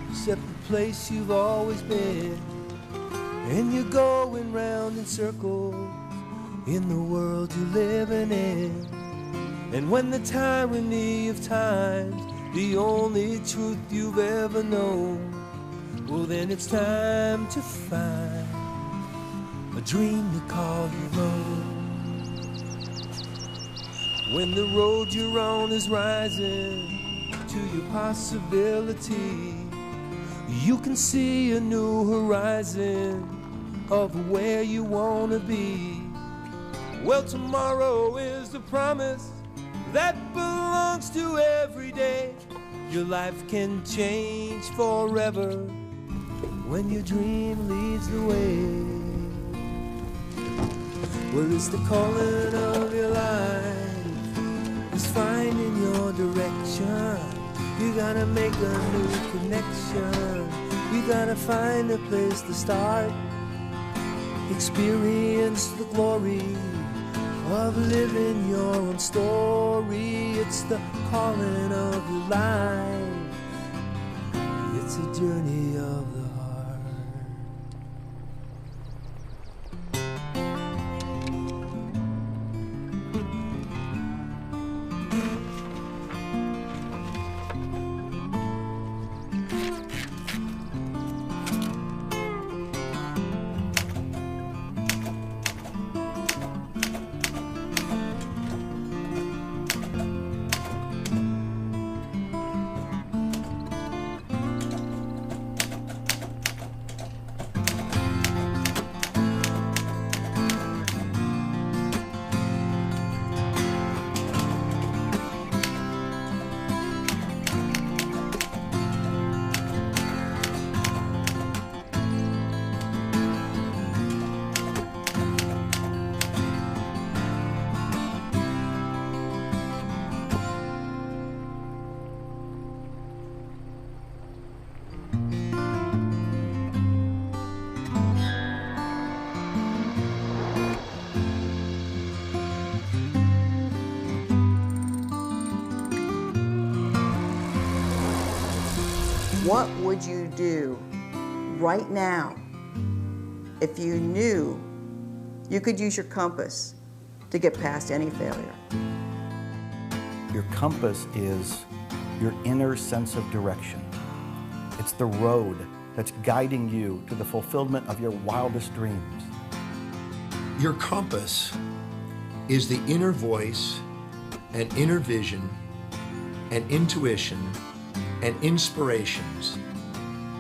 except the place you've always been. And you're going round in circles in the world you're living in. And when the tyranny of time's the only truth you've ever known, well then it's time to find a dream to call your own. When the road you're on is rising to your possibility, you can see a new horizon of where you want to be. Well, tomorrow is the promise that belongs to every day. Your life can change forever when your dream leads the way. Well, it's the calling of your life, it's finding your direction. You gotta make a new connection, you gotta find a place to start. Experience the glory of living your own story. It's the calling of your life, it's a journey of the heart. What would you do right now if you knew you could use your compass to get past any failure? Your compass is your inner sense of direction. It's the road that's guiding you to the fulfillment of your wildest dreams. Your compass is the inner voice and inner vision and intuition and inspirations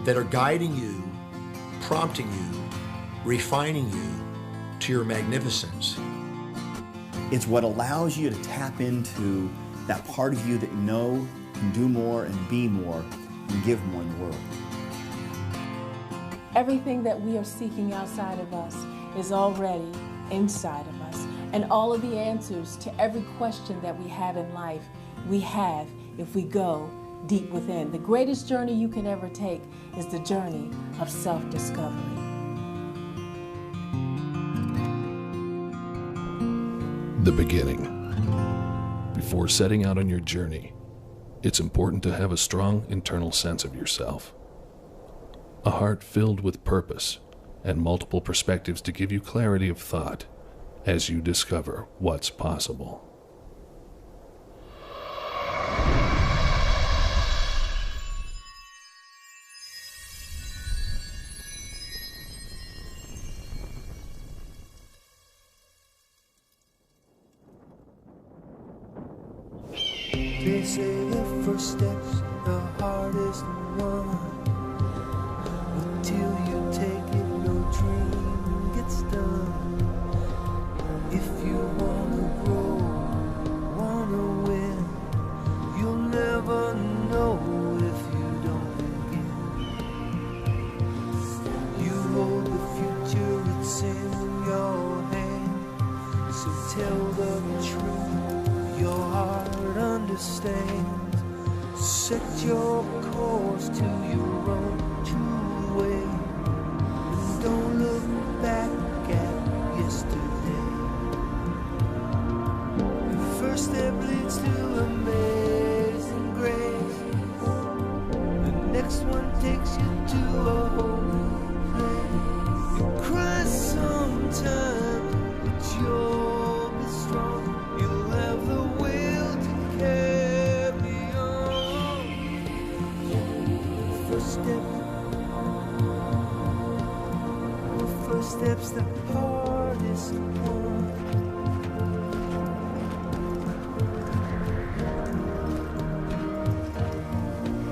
that are guiding you, prompting you, refining you to your magnificence. It's what allows you to tap into that part of you that you know can do more and be more and give more in the world. Everything that we are seeking outside of us is already inside of us. And all of the answers to every question that we have in life, we have if we go deep within. The greatest journey you can ever take is the journey of self-discovery. The beginning. Before setting out on your journey, it's important to have a strong internal sense of yourself. A heart filled with purpose and multiple perspectives to give you clarity of thought as you discover what's possible. They say the first step's the hardest one. Until you take it, no dream gets done. If you wanna grow, wanna win, you'll never know if you don't begin. You hold the future, it's in your hand. So tell the truth, your heart understands. Set your course to your own true way, and don't look back at yesterday. The first step leads to amazing grace. The next one takes you to a whole new place. You cry sometimes, but you'll be strong. You'll have the will to carry on. First step's the hardest one.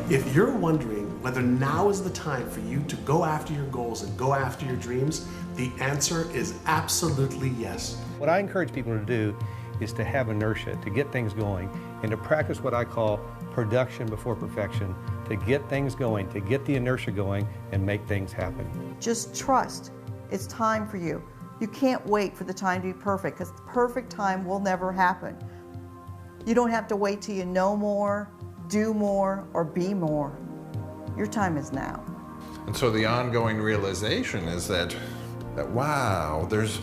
If you're wondering whether now is the time for you to go after your goals and go after your dreams, the answer is absolutely yes. What I encourage people to do is to have inertia, to get things going, and to practice what I call production before perfection, to get things going, to get the inertia going and make things happen. Just trust. It's time for you. You can't wait for the time to be perfect, because the perfect time will never happen. You don't have to wait till you know more, do more, or be more. Your time is now. And so the ongoing realization is that wow, there's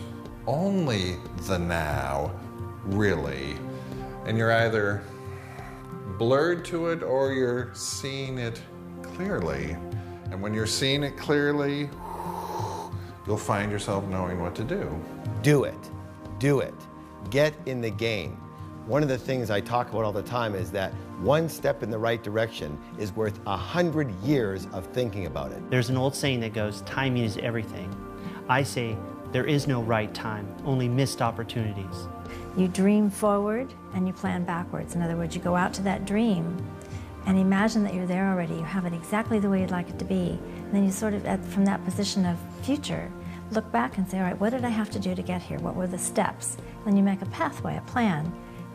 only the now, really. And you're either blurred to it or you're seeing it clearly. And when you're seeing it clearly, you'll find yourself knowing what to do. Do it. Do it. Get in the game. One of the things I talk about all the time is that one step in the right direction is worth 100 years of thinking about it. There's an old saying that goes, timing is everything. I say, there is no right time, only missed opportunities. You dream forward and you plan backwards. In other words, you go out to that dream and imagine that you're there already. You have it exactly the way you'd like it to be. And then you sort of, from that position of future, look back and say, all right, what did I have to do to get here? What were the steps? Then you make a pathway, a plan,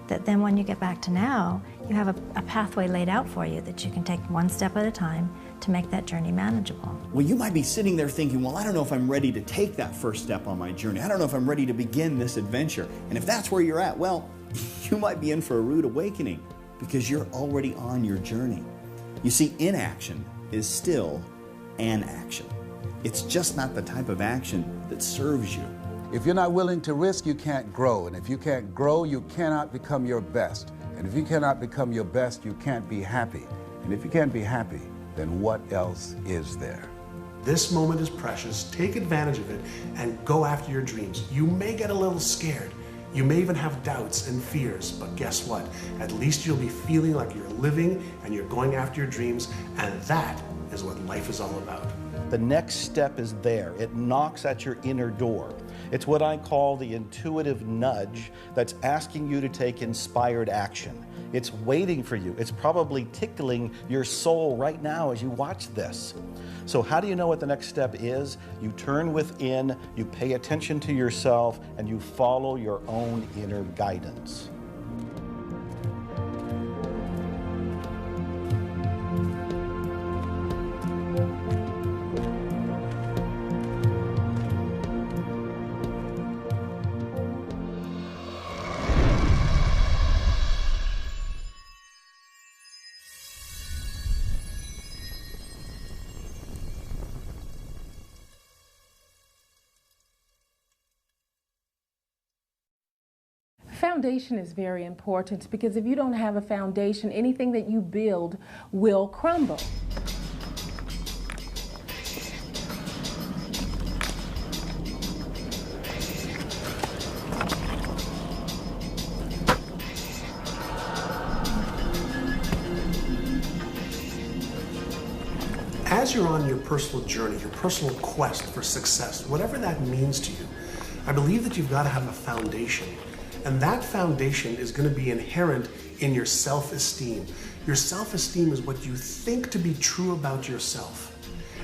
that then when you get back to now, you have a pathway laid out for you that you can take one step at a time to make that journey manageable. Well, you might be sitting there thinking, well, I don't know if I'm ready to take that first step on my journey. I don't know if I'm ready to begin this adventure. And if that's where you're at, well, you might be in for a rude awakening because you're already on your journey. You see, inaction is still an action. It's just not the type of action that serves you. If you're not willing to risk, you can't grow. And if you can't grow, you cannot become your best. And if you cannot become your best, you can't be happy. And if you can't be happy, then what else is there? This moment is precious. Take advantage of it and go after your dreams. You may get a little scared. You may even have doubts and fears, but guess what? At least you'll be feeling like you're living and you're going after your dreams, and that is what life is all about. The next step is there. It knocks at your inner door. It's what I call the intuitive nudge that's asking you to take inspired action. It's waiting for you. It's probably tickling your soul right now as you watch this. So how do you know what the next step is? You turn within, you pay attention to yourself, and you follow your own inner guidance. Foundation is very important because if you don't have a foundation, anything that you build will crumble. As you're on your personal journey, your personal quest for success, whatever that means to you, I believe that you've got to have a foundation. And that foundation is going to be inherent in your self-esteem. Your self-esteem is what you think to be true about yourself.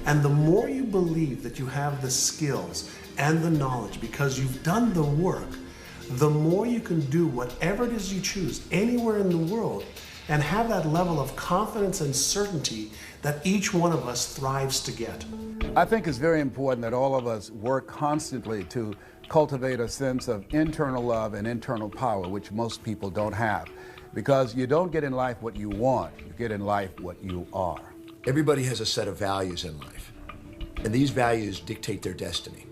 And the more you believe that you have the skills and the knowledge because you've done the work, the more you can do whatever it is you choose anywhere in the world and have that level of confidence and certainty that each one of us thrives to get. I think it's very important that all of us work constantly to cultivate a sense of internal love and internal power, which most people don't have. Because you don't get in life what you want, you get in life what you are. Everybody has a set of values in life, and these values dictate their destiny.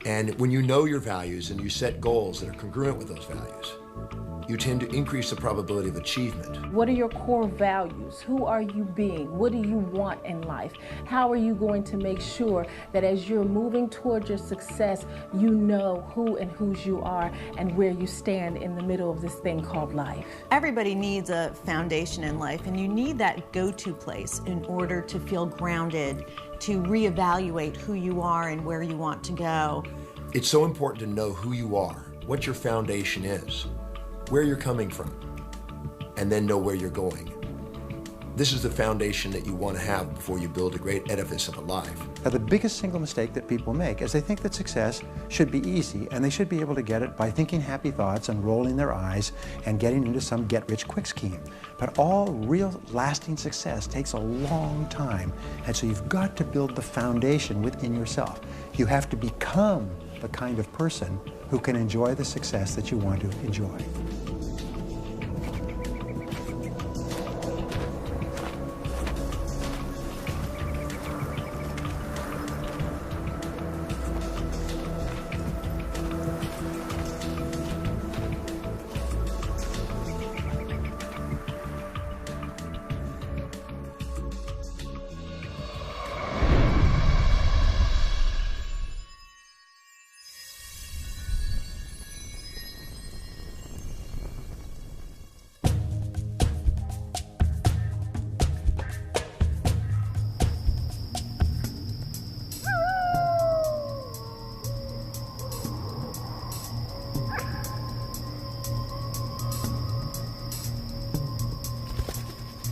And when you know your values and you set goals that are congruent with those values, you tend to increase the probability of achievement. What are your core values? Who are you being? What do you want in life? How are you going to make sure that as you're moving towards your success, you know who and whose you are and where you stand in the middle of this thing called life? Everybody needs a foundation in life, and you need that go-to place in order to feel grounded, to reevaluate who you are and where you want to go. It's so important to know who you are, what your foundation is, where you're coming from, and then know where you're going. This is the foundation that you want to have before you build a great edifice of a life. Now, the biggest single mistake that people make is they think that success should be easy, and they should be able to get it by thinking happy thoughts and rolling their eyes and getting into some get-rich-quick scheme. But all real lasting success takes a long time, and so you've got to build the foundation within yourself. You have to become the kind of person who can enjoy the success that you want to enjoy.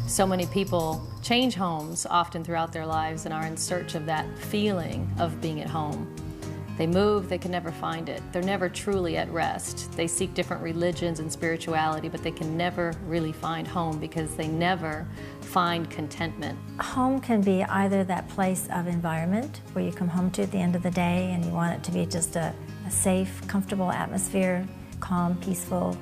So many people change homes often throughout their lives and are in search of that feeling of being at home. They move, they can never find it. They're never truly at rest. They seek different religions and spirituality, but they can never really find home because they never find contentment. Home can be either that place of environment where you come home to at the end of the day and you want it to be just a safe, comfortable atmosphere, calm, peaceful,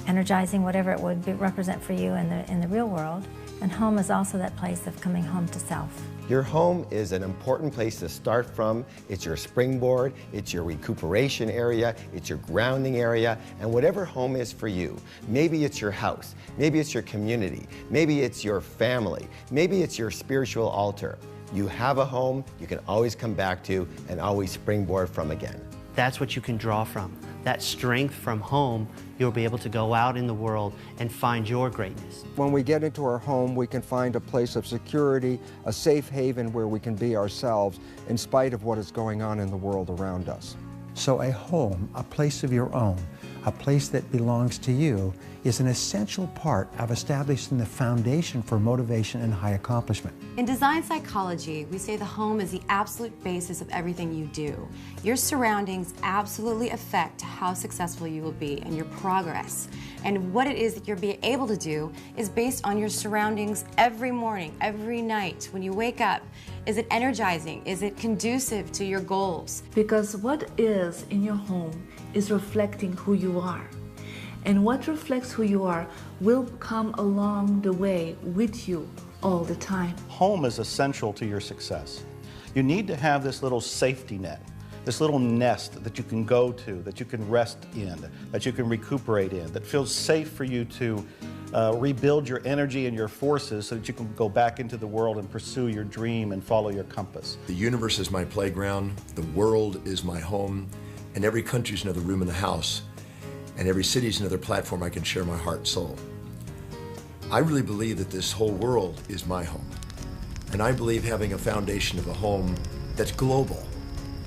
energizing, whatever it would represent for you in the real world. And home is also that place of coming home to self. Your home is an important place to start from. It's your springboard, it's your recuperation area, it's your grounding area, and whatever home is for you. Maybe it's your house, maybe it's your community, maybe it's your family, maybe it's your spiritual altar. You have a home you can always come back to and always springboard from again. That's what you can draw from. That strength from home, you'll be able to go out in the world and find your greatness. When we get into our home, we can find a place of security, a safe haven where we can be ourselves in spite of what is going on in the world around us. So a home, a place of your own, a place that belongs to you, is an essential part of establishing the foundation for motivation and high accomplishment. In design psychology, we say the home is the absolute basis of everything you do. Your surroundings absolutely affect how successful you will be and your progress. And what it is that you're being able to do is based on your surroundings every morning, every night. When you wake up, is it energizing? Is it conducive to your goals? Because what is in your home is reflecting who you are. And what reflects who you are will come along the way with you all the time. Home is essential to your success. You need to have this little safety net, this little nest that you can go to, that you can rest in, that you can recuperate in, that feels safe for you to rebuild your energy and your forces so that you can go back into the world and pursue your dream and follow your compass. The universe is my playground, the world is my home, and every country is another room in the house, and every city is another platform I can share my heart and soul. I really believe that this whole world is my home, and I believe having a foundation of a home that's global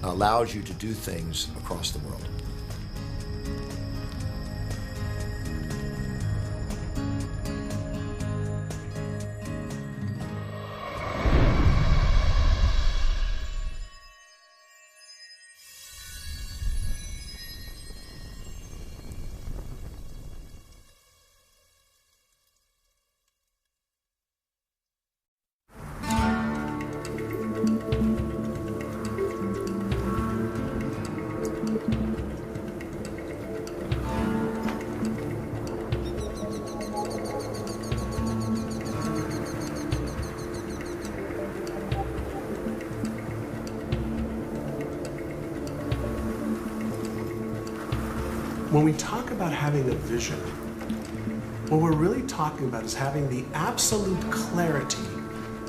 allows you to do things across the world. When we talk about having a vision, What we're really talking about is having the absolute clarity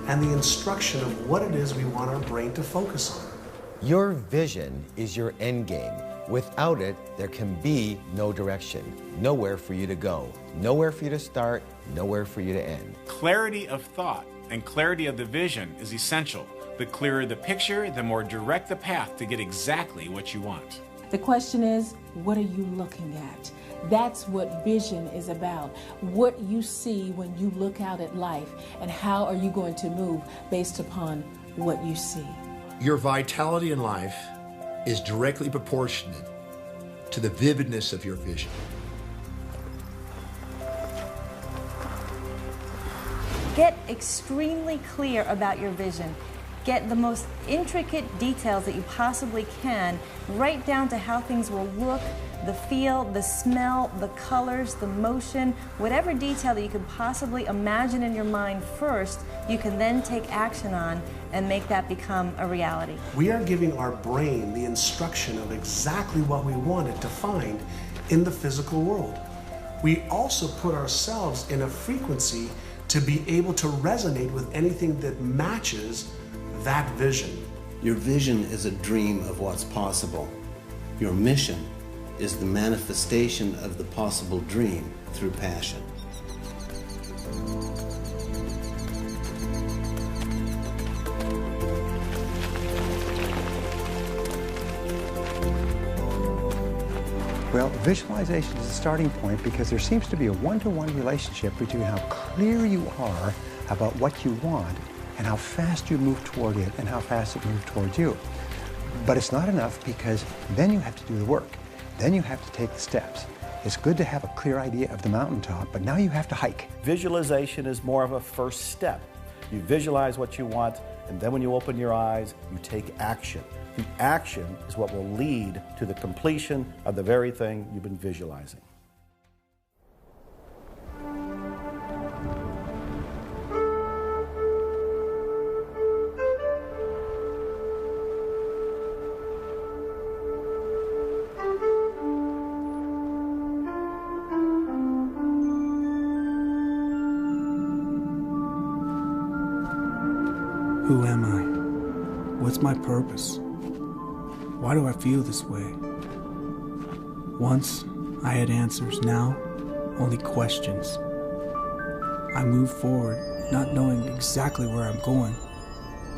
and the instruction of what it is we want our brain to focus on. Your vision is your end game. Without it, there can be no direction, nowhere for you to go, nowhere for you to start, nowhere for you to end. Clarity of thought and clarity of the vision is essential. The clearer the picture, the more direct the path to get exactly what you want. The question is, what are you looking at? That's what vision is about. What you see when you look out at life, and how are you going to move based upon what you see. Your vitality in life is directly proportionate to the vividness of your vision. Get extremely clear about your vision. Get the most intricate details that you possibly can, right down to how things will look, the feel, the smell, the colors, the motion, whatever detail that you could possibly imagine in your mind first, you can then take action on and make that become a reality. We are giving our brain the instruction of exactly what we want it to find in the physical world. We also put ourselves in a frequency to be able to resonate with anything that matches that vision. Your vision is a dream of what's possible. Your mission is the manifestation of the possible dream through passion. Well, visualization is a starting point because there seems to be a one-to-one relationship between how clear you are about what you want and how fast you move toward it and how fast it moves towards you. But it's not enough, because then you have to do the work. Then you have to take the steps. It's good to have a clear idea of the mountaintop, but now you have to hike. Visualization is more of a first step. You visualize what you want, and then when you open your eyes, you take action. The action is what will lead to the completion of the very thing you've been visualizing. Who am I? What's my purpose? Why do I feel this way? Once I had answers, now only questions. I move forward, not knowing exactly where I'm going,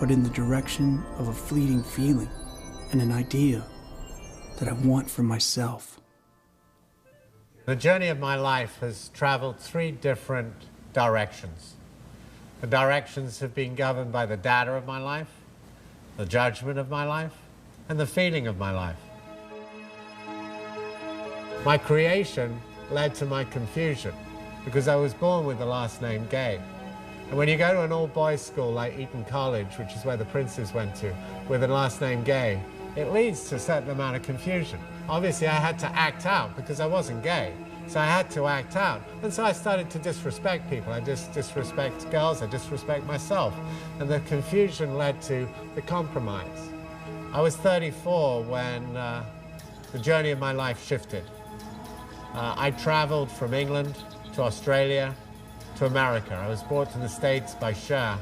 but in the direction of a fleeting feeling and an idea that I want for myself. The journey of my life has traveled 3 different directions. The directions have been governed by the data of my life, the judgment of my life, and the feeling of my life. My creation led to my confusion because I was born with the last name Gay. And when you go to an all-boys school like Eton College, which is where the princes went to, with the last name Gay, it leads to a certain amount of confusion. Obviously, I had to act out because I wasn't gay. So I had to act out. And so I started to disrespect people. I disrespect girls, I disrespect myself. And the confusion led to the compromise. I was 34 when the journey of my life shifted. I traveled from England to Australia to America. I was brought to the States by Cher,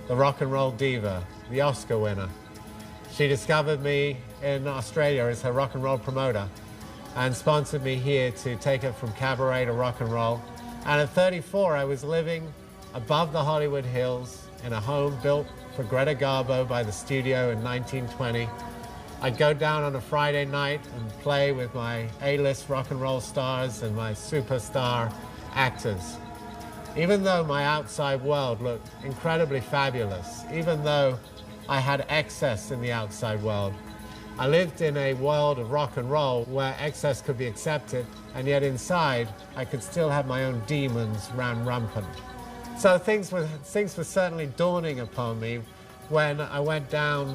the rock and roll diva, the Oscar winner. She discovered me in Australia as her rock and roll promoter and sponsored me here to take it from cabaret to rock and roll. And at 34, I was living above the Hollywood Hills in a home built for Greta Garbo by the studio in 1920. I'd go down on a Friday night and play with my A-list rock and roll stars and my superstar actors. Even though my outside world looked incredibly fabulous, even though I had excess in the outside world, I lived in a world of rock and roll where excess could be accepted, and yet inside I could still have my own demons run rampant. So things were certainly dawning upon me when I went down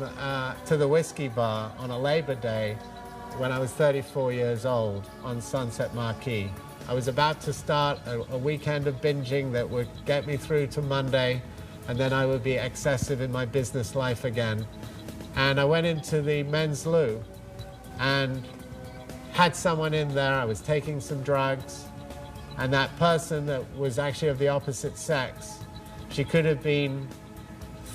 to the whiskey bar on a Labor Day when I was 34 years old on Sunset Marquee. I was about to start a weekend of binging that would get me through to Monday, and then I would be excessive in my business life again. And I went into the men's loo and had someone in there. I was taking some drugs, And that person that was actually of the opposite sex, she could have been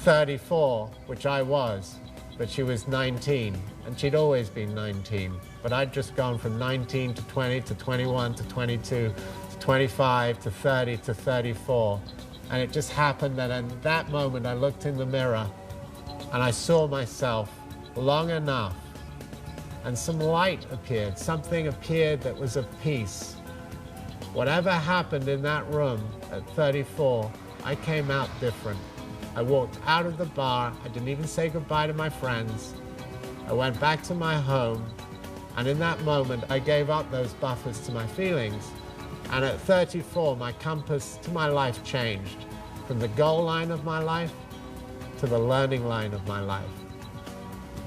34, which I was, but she was 19, and she'd always been 19. But I'd just gone from 19 to 20 to 21 to 22 to 25 to 30 to 34. And it just happened that in that moment I looked in the mirror and I saw myself long enough, and some light appeared, something appeared that was of peace. Whatever happened in that room at 34, I came out different. I walked out of the bar, I didn't even say goodbye to my friends. I went back to my home, and in that moment I gave up those buffers to my feelings. And at 34, my compass to my life changed from the goal line of my life to the learning line of my life.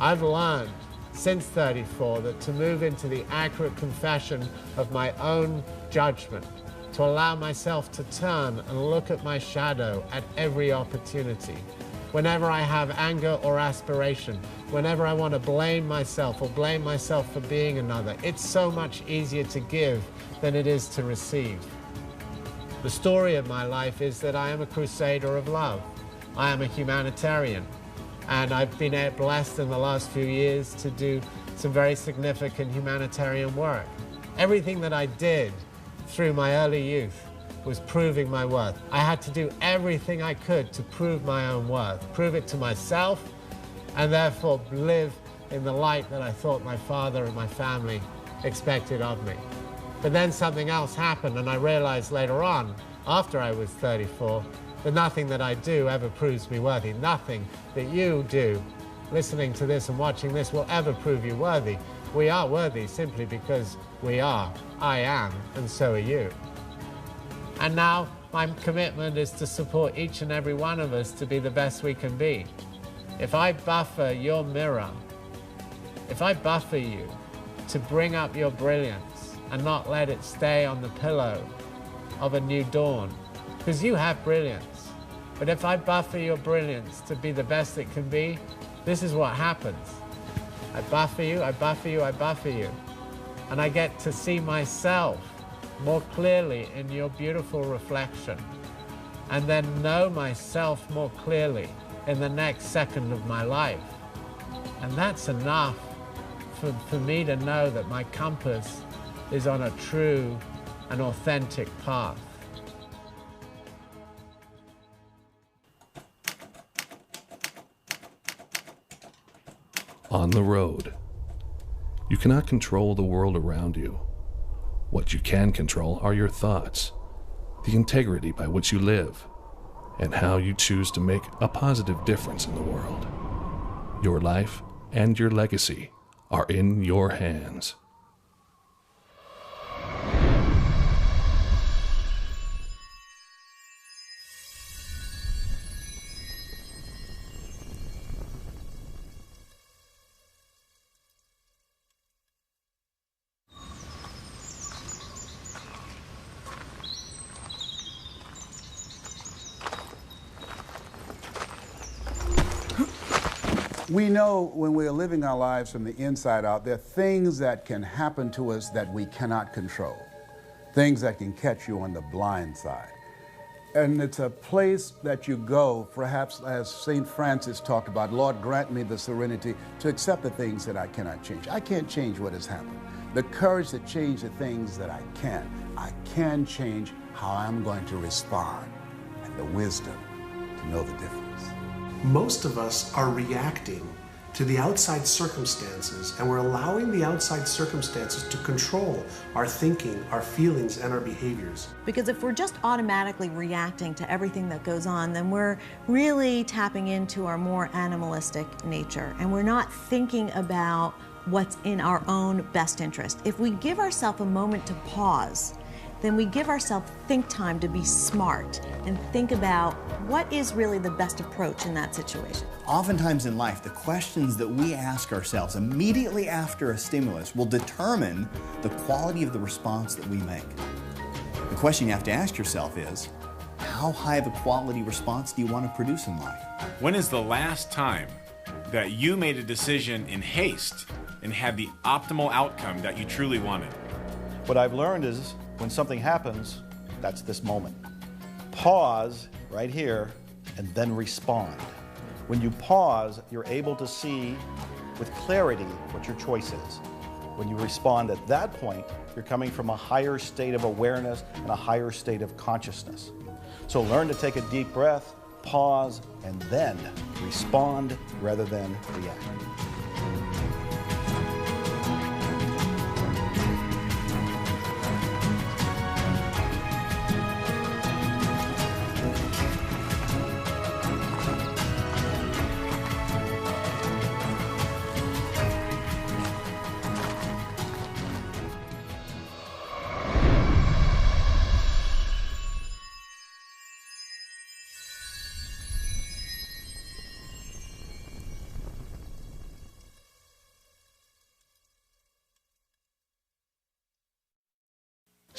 I've learned since 34 that to move into the accurate confession of my own judgment, to allow myself to turn and look at my shadow at every opportunity. Whenever I have anger or aspiration, whenever I want to blame myself or blame myself for being another, it's so much easier to give than it is to receive. The story of my life is that I am a crusader of love. I am a humanitarian, and I've been blessed in the last few years to do some very significant humanitarian work. Everything that I did through my early youth was proving my worth. I had to do everything I could to prove my own worth, prove it to myself, and therefore live in the light that I thought my father and my family expected of me. But then something else happened, and I realized later on, after I was 34, that nothing that I do ever proves me worthy. Nothing that you do, listening to this and watching this, will ever prove you worthy. We are worthy simply because we are. I am, and so are you. And now my commitment is to support each and every one of us to be the best we can be. If I buffer your mirror, if I buffer you to bring up your brilliance and not let it stay on the pillow of a new dawn, because you have brilliance, but if I buffer your brilliance to be the best it can be, this is what happens. I buffer you, I buffer you, I buffer you, and I get to see myself more clearly in your beautiful reflection, and then know myself more clearly in the next second of my life. And that's enough for me to know that my compass is on a true and authentic path. On the road. You cannot control the world around you. What you can control are your thoughts, the integrity by which you live, and how you choose to make a positive difference in the world. Your life and your legacy are in your hands. We know when we are living our lives from the inside out, there are things that can happen to us that we cannot control, things that can catch you on the blind side. And it's a place that you go, perhaps as St. Francis talked about, Lord, grant me the serenity to accept the things that I cannot change. I can't change what has happened. The courage to change the things that I can. I can change how I'm going to respond, and the wisdom to know the difference. Most of us are reacting to the outside circumstances, and we're allowing the outside circumstances to control our thinking, our feelings, and our behaviors. Because if we're just automatically reacting to everything that goes on, then we're really tapping into our more animalistic nature, and we're not thinking about what's in our own best interest. If we give ourselves a moment to pause, then we give ourselves think time to be smart and think about what is really the best approach in that situation. Oftentimes in life, the questions that we ask ourselves immediately after a stimulus will determine the quality of the response that we make. The question you have to ask yourself is, how high of a quality response do you want to produce in life? When is the last time that you made a decision in haste and had the optimal outcome that you truly wanted? What I've learned is when something happens, That's this moment. Pause right here and then respond. When you pause, you're able to see with clarity what your choice is. When you respond at that point, you're coming from a higher state of awareness and a higher state of consciousness. So learn to take a deep breath, pause, and then respond rather than react.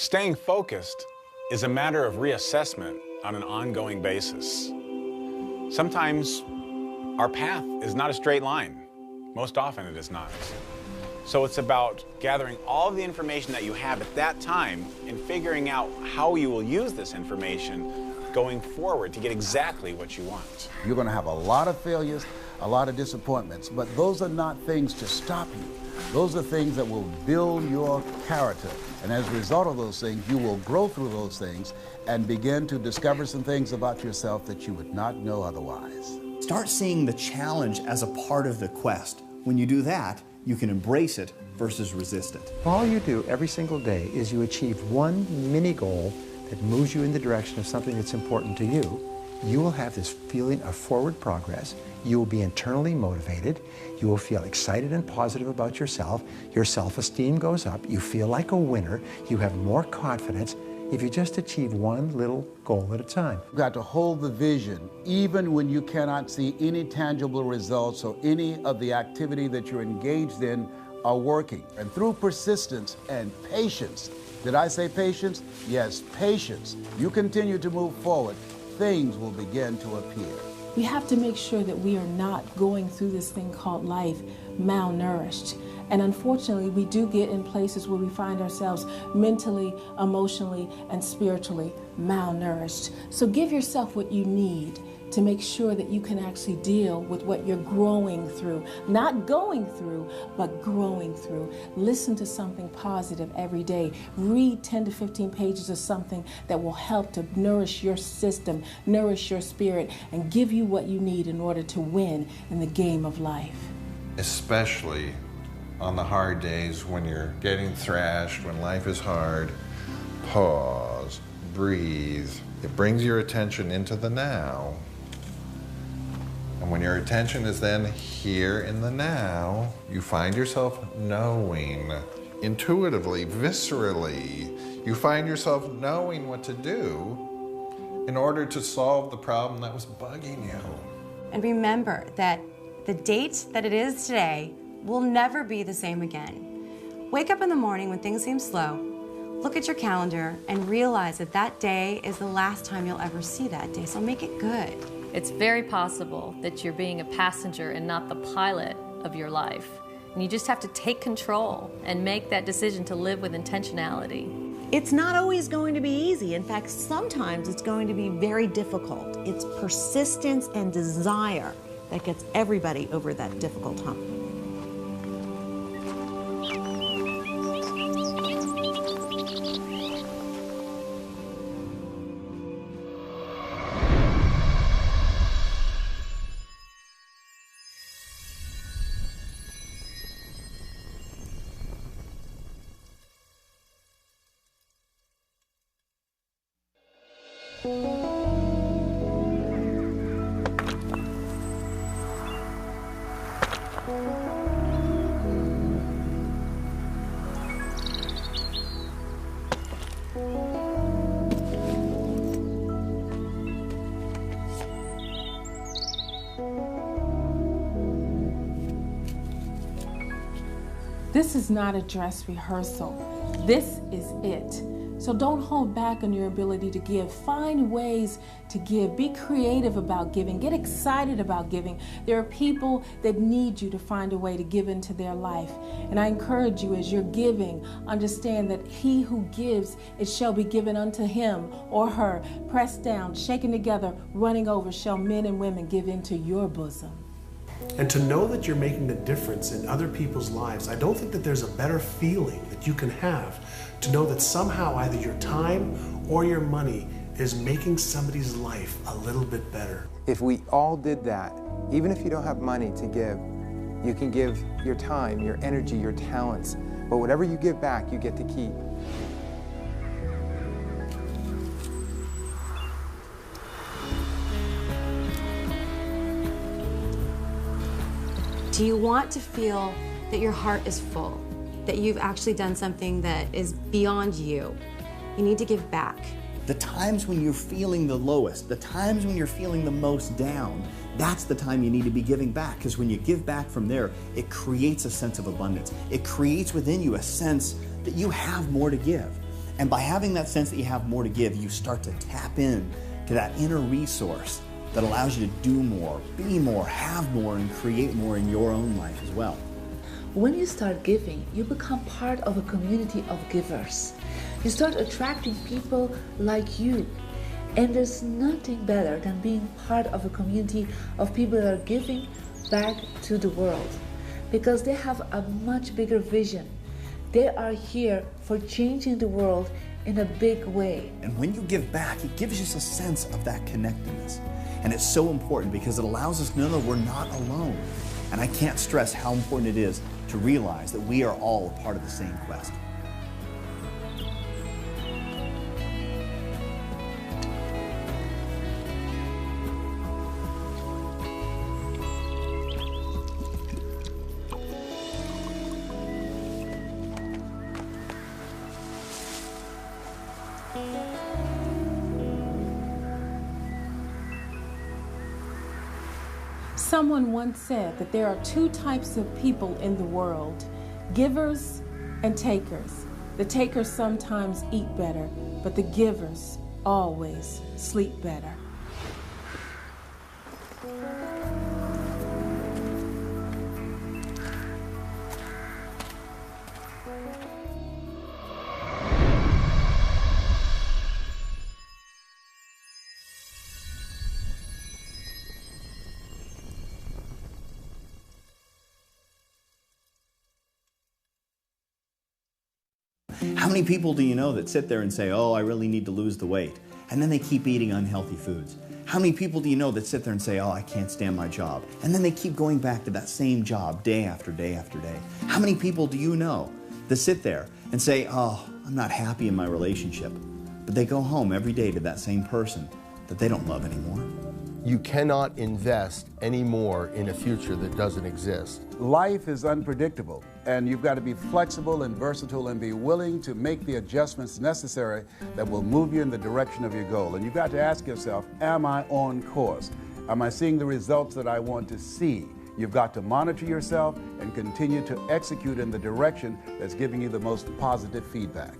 Staying focused is a matter of reassessment on an ongoing basis. Sometimes our path is not a straight line. Most often it is not. So it's about gathering all of the information that you have at that time and figuring out how you will use this information going forward to get exactly what you want. You're going to have a lot of failures, a lot of disappointments, but those are not things to stop you. Those are things that will build your character. And as a result of those things, you will grow through those things and begin to discover some things about yourself that you would not know otherwise. Start seeing the challenge as a part of the quest. When you do that, you can embrace it versus resist it. All you do every single day is you achieve one mini goal that moves you in the direction of something that's important to you. You will have this feeling of forward progress. You will be internally motivated. You will feel excited and positive about yourself. Your self-esteem goes up. You feel like a winner. You have more confidence if you just achieve one little goal at a time. You've got to hold the vision even when you cannot see any tangible results or any of the activity that you're engaged in are working. And through persistence and patience, did I say patience? Yes, patience. You continue to move forward, things will begin to appear. We have to make sure that we are not going through this thing called life malnourished. And unfortunately, we do get in places where we find ourselves mentally, emotionally, and spiritually malnourished. So give yourself what you need to make sure that you can actually deal with what you're growing through. Not going through, but growing through. Listen to something positive every day. Read 10 to 15 pages of something that will help to nourish your system, nourish your spirit, and give you what you need in order to win in the game of life. Especially on the hard days when you're getting thrashed, when life is hard, pause, breathe. It brings your attention into the now. And when your attention is then here in the now, you find yourself knowing, intuitively, viscerally, you find yourself knowing what to do in order to solve the problem that was bugging you. And remember that the date that it is today will never be the same again. Wake up in the morning when things seem slow, look at your calendar, and realize that that day is the last time you'll ever see that day, so make it good. It's very possible that you're being a passenger and not the pilot of your life. And you just have to take control and make that decision to live with intentionality. It's not always going to be easy. In fact, sometimes it's going to be very difficult. It's persistence and desire that gets everybody over that difficult hump. This is not a dress rehearsal. This is it. So don't hold back on your ability to give. Find ways to give. Be creative about giving. Get excited about giving. There are people that need you to find a way to give into their life. And I encourage you, as you're giving, understand that he who gives, it shall be given unto him or her. Pressed down, shaken together, running over, shall men and women give into your bosom. And to know that you're making a difference in other people's lives, I don't think that there's a better feeling that you can have to know that somehow either your time or your money is making somebody's life a little bit better. If we all did that, even if you don't have money to give, you can give your time, your energy, your talents, but whatever you give back, you get to keep. Do you want to feel that your heart is full, that you've actually done something that is beyond you? You need to give back. The times when you're feeling the lowest, the times when you're feeling the most down, that's the time you need to be giving back, because when you give back from there, it creates a sense of abundance. It creates within you a sense that you have more to give. And by having that sense that you have more to give, you start to tap in to that inner resource that allows you to do more, be more, have more, and create more in your own life as well. When you start giving, you become part of a community of givers. You start attracting people like you. And there's nothing better than being part of a community of people that are giving back to the world, because they have a much bigger vision. They are here for changing the world in a big way. And when you give back, it gives us a sense of that connectedness. And it's so important because it allows us to know that we're not alone. And I can't stress how important it is to realize that we are all a part of the same quest. Someone once said that there are two types of people in the world, givers and takers. The takers sometimes eat better, but the givers always sleep better. How many people do you know that sit there and say, oh, I really need to lose the weight, and then they keep eating unhealthy foods? How many people do you know that sit there and say, oh, I can't stand my job, and then they keep going back to that same job day after day after day? How many people do you know that sit there and say, oh, I'm not happy in my relationship, but they go home every day to that same person that they don't love anymore? You cannot invest any more in a future that doesn't exist. Life is unpredictable, and you've got to be flexible and versatile and be willing to make the adjustments necessary that will move you in the direction of your goal. And you've got to ask yourself, am I on course? Am I seeing the results that I want to see? You've got to monitor yourself and continue to execute in the direction that's giving you the most positive feedback.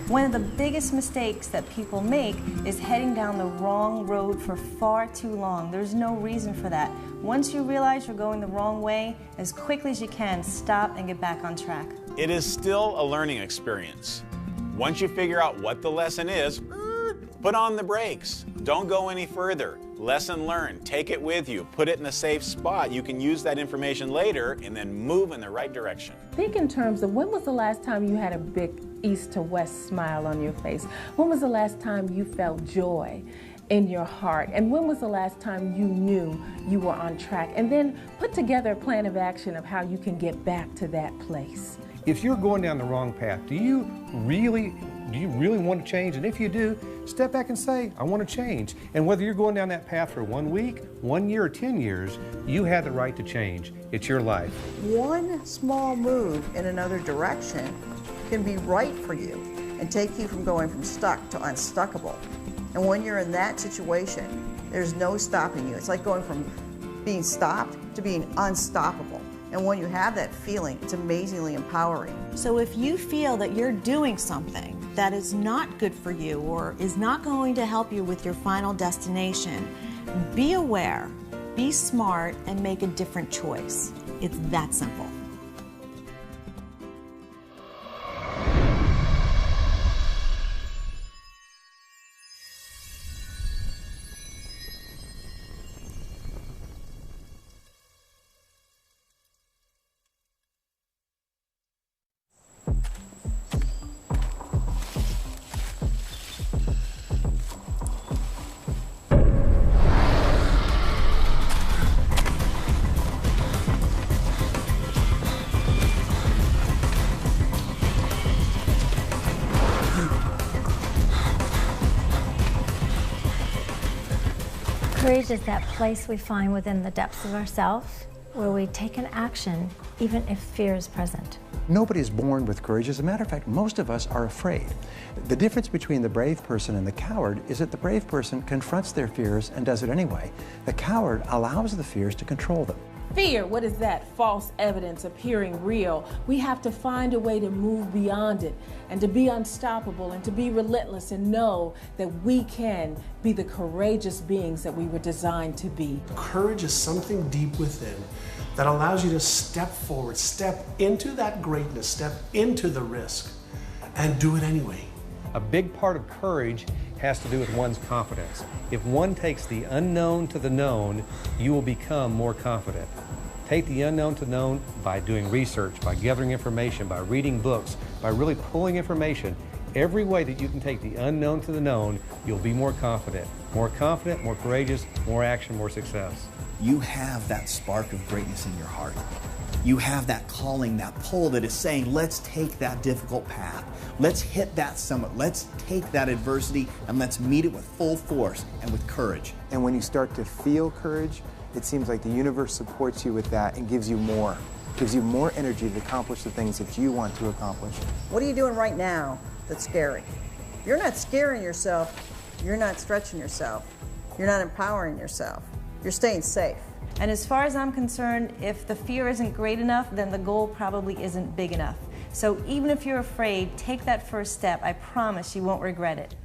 One of the biggest mistakes that people make is heading down the wrong road for far too long. There's no reason for that. Once you realize you're going the wrong way, as quickly as you can, stop and get back on track. It is still a learning experience. Once you figure out what the lesson is, put on the brakes. Don't go any further. Lesson learned. Take it with you. Put it in a safe spot. You can use that information later and then move in the right direction. Think in terms of, when was the last time you had a big east to west smile on your face? When was the last time you felt joy? in your heart? And when was the last time you knew you were on track? And then put together a plan of action of how you can get back to that place. If you're going down the wrong path, do you really want to change? And if you do, step back and say, I want to change. And whether you're going down that path for 1 week, 1 year, or 10 years, you have the right to change. It's your life. One small move in another direction can be right for you and take you from going from stuck to unstuckable. And when you're in that situation, there's no stopping you. It's like going from being stopped to being unstoppable. And when you have that feeling, it's amazingly empowering. So if you feel that you're doing something that is not good for you or is not going to help you with your final destination, be aware, be smart, and make a different choice. It's that simple. Courage is that place we find within the depths of ourselves where we take an action even if fear is present. Nobody is born with courage. As a matter of fact, most of us are afraid. The difference between the brave person and the coward is that the brave person confronts their fears and does it anyway. The coward allows the fears to control them. Fear, what is that? False evidence appearing real. We have to find a way to move beyond it and to be unstoppable and to be relentless and know that we can be the courageous beings that we were designed to be. Courage is something deep within that allows you to step forward, step into that greatness, step into the risk, and do it anyway. A big part of courage has to do with one's confidence. If one takes the unknown to the known, you will become more confident. Take the unknown to known by doing research, by gathering information, by reading books, by really pulling information. Every way that you can take the unknown to the known, you'll be more confident. More confident, more courageous, more action, more success. You have that spark of greatness in your heart. You have that calling, that pull that is saying, let's take that difficult path. Let's hit that summit. Let's take that adversity and let's meet it with full force and with courage. And when you start to feel courage, it seems like the universe supports you with that and gives you more. Gives you more energy to accomplish the things that you want to accomplish. What are you doing right now that's scary? You're not scaring yourself. You're not stretching yourself. You're not empowering yourself. You're staying safe. And as far as I'm concerned, if the fear isn't great enough, then the goal probably isn't big enough. So even if you're afraid, take that first step. I promise you won't regret it.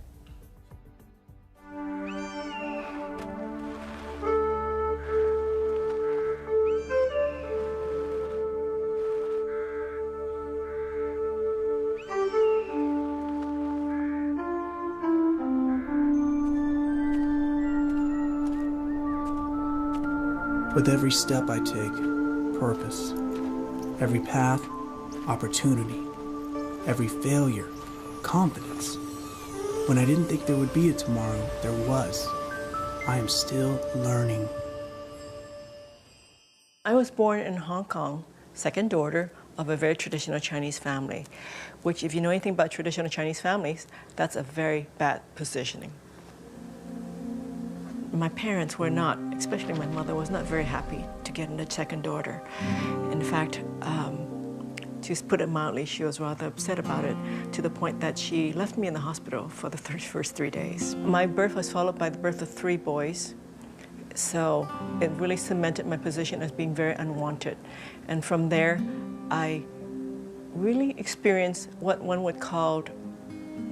With every step I take, purpose. Every path, opportunity. Every failure, confidence. When I didn't think there would be a tomorrow, there was. I am still learning. I was born in Hong Kong, second daughter of a very traditional Chinese family, which if you know anything about traditional Chinese families, that's a very bad positioning. My parents were not, especially my mother, was not very happy to get a second daughter. In fact, to put it mildly, she was rather upset about it to the point that she left me in the hospital for the first 3 days. My birth was followed by the birth of 3 boys, so it really cemented my position as being very unwanted. And from there, I really experienced what one would call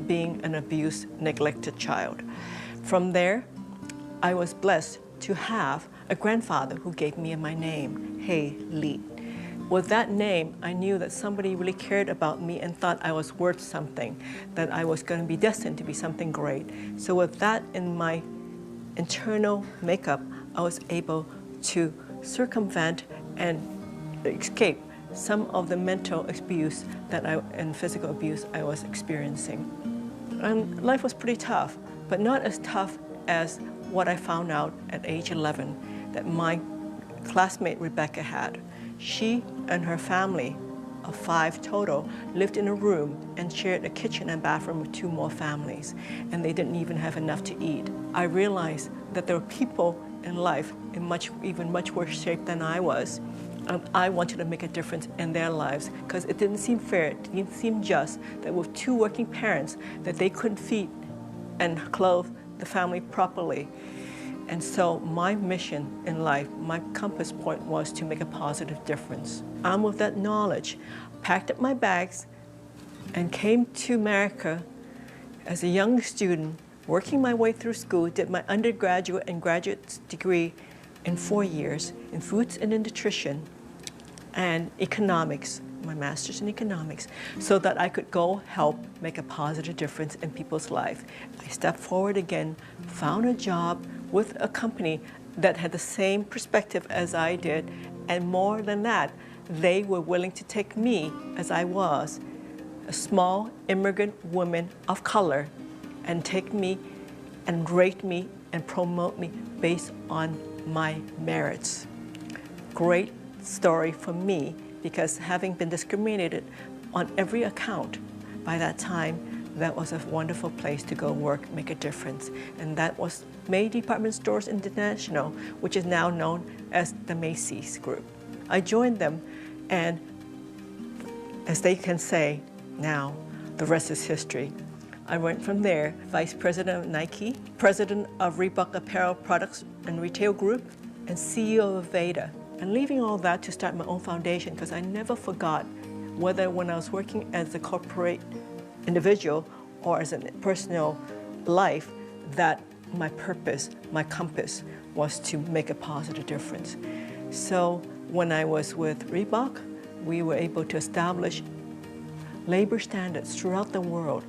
being an abused, neglected child. From there, I was blessed to have a grandfather who gave me my name, Hey Li. With that name, I knew that somebody really cared about me and thought I was worth something, that I was going to be destined to be something great. So with that in my internal makeup, I was able to circumvent and escape some of the mental abuse and physical abuse I was experiencing. And life was pretty tough, but not as tough as what I found out at age 11 that my classmate Rebecca had. She and her family of 5 total lived in a room and shared a kitchen and bathroom with 2 more families, and they didn't even have enough to eat. I realized that there were people in life in even much worse shape than I was. I wanted to make a difference in their lives because it didn't seem fair, it didn't seem just that with 2 working parents that they couldn't feed and clothe the family properly. And so my mission in life, my compass point was to make a positive difference. Armed with that knowledge, packed up my bags and came to America as a young student, working my way through school, did my undergraduate and graduate degree in 4 years in foods and in nutrition and economics, my master's in economics, so that I could go help make a positive difference in people's life. I stepped forward again, found a job with a company that had the same perspective as I did, and more than that, they were willing to take me as I was, a small immigrant woman of color, and take me and rate me and promote me based on my merits. Great story for me, because having been discriminated on every account by that time, that was a wonderful place to go work, make a difference. And that was May Department Stores International, which is now known as the Macy's Group. I joined them, and as they can say now, the rest is history. I went from there, Vice President of Nike, President of Reebok Apparel Products and Retail Group, and CEO of Veda. And leaving all that to start my own foundation, because I never forgot, whether when I was working as a corporate individual or as a personal life, that my purpose, my compass, was to make a positive difference. So when I was with Reebok, we were able to establish labor standards throughout the world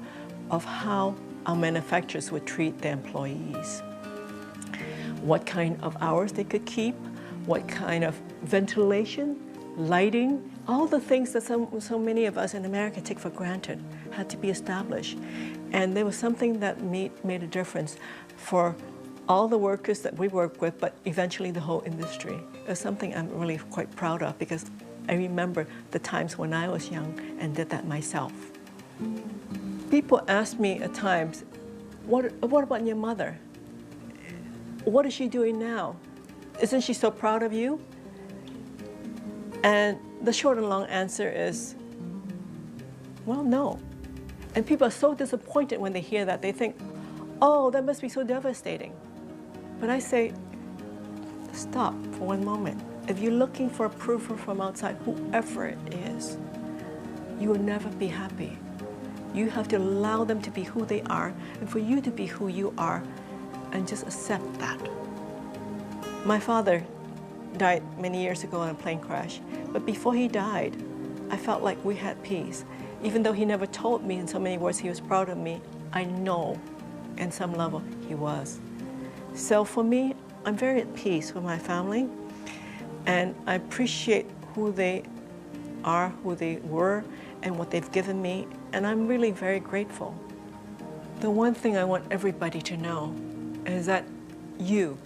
of how our manufacturers would treat their employees, what kind of hours they could keep, what kind of ventilation, lighting, all the things that so many of us in America take for granted had to be established. And there was something that made a difference for all the workers that we work with, but eventually the whole industry. It was something I'm really quite proud of, because I remember the times when I was young and did that myself. People ask me at times, what about your mother? What is she doing now? Isn't she so proud of you? And the short and long answer is, well, no. And people are so disappointed when they hear that. They think, oh, that must be so devastating. But I say, stop for one moment. If you're looking for approval from outside, whoever it is, you will never be happy. You have to allow them to be who they are, and for you to be who you are, and just accept that. My father died many years ago in a plane crash, but before he died, I felt like we had peace. Even though he never told me in so many words he was proud of me, I know in some level he was. So for me, I'm very at peace with my family, and I appreciate who they are, who they were, and what they've given me, and I'm really very grateful. The one thing I want everybody to know is that you,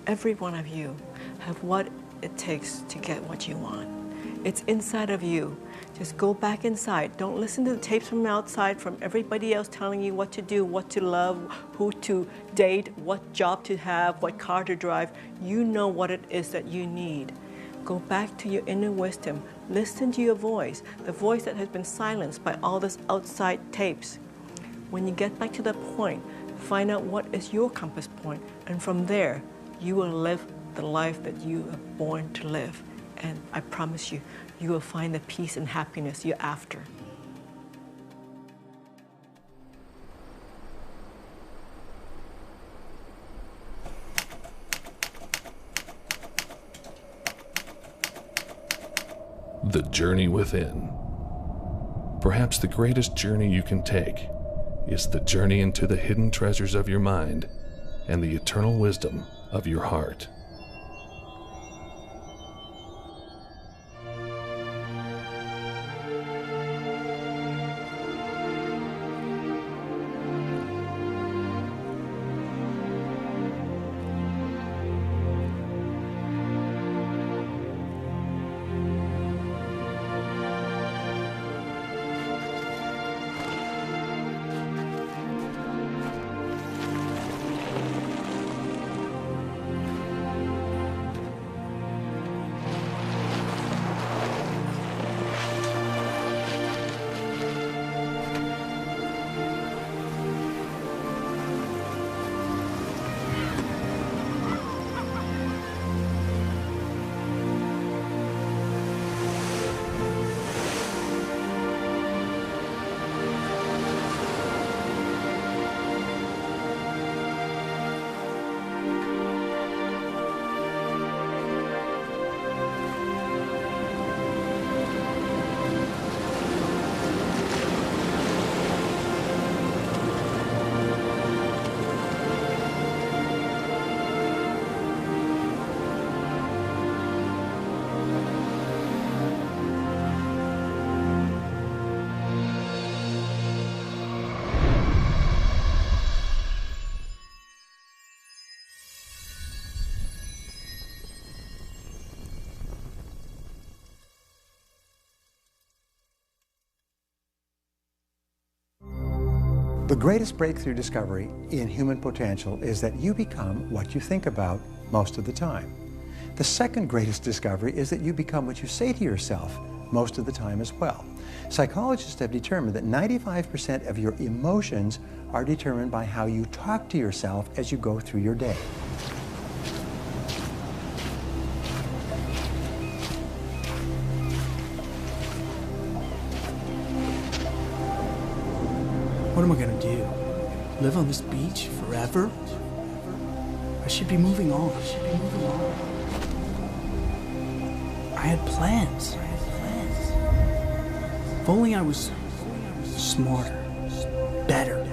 every one of you, have what it takes to get what you want. It's inside of you. Just go back inside. Don't listen to the tapes from outside, from everybody else telling you what to do, what to love, who to date, what job to have, what car to drive. You know what it is that you need. Go back to your inner wisdom. Listen to your voice, the voice that has been silenced by all this outside tapes. When you get back to that point, find out what is your compass point, and from there, you will live the life that you are born to live. And I promise you, you will find the peace and happiness you're after. The journey within. Perhaps the greatest journey you can take is the journey into the hidden treasures of your mind and the eternal wisdom of your heart. The greatest breakthrough discovery in human potential is that you become what you think about most of the time. The second greatest discovery is that you become what you say to yourself most of the time as well. Psychologists have determined that 95% of your emotions are determined by how you talk to yourself as you go through your day. What am I gonna do? Live on this beach forever? I should be moving on. I had plans. If only I was smarter, better.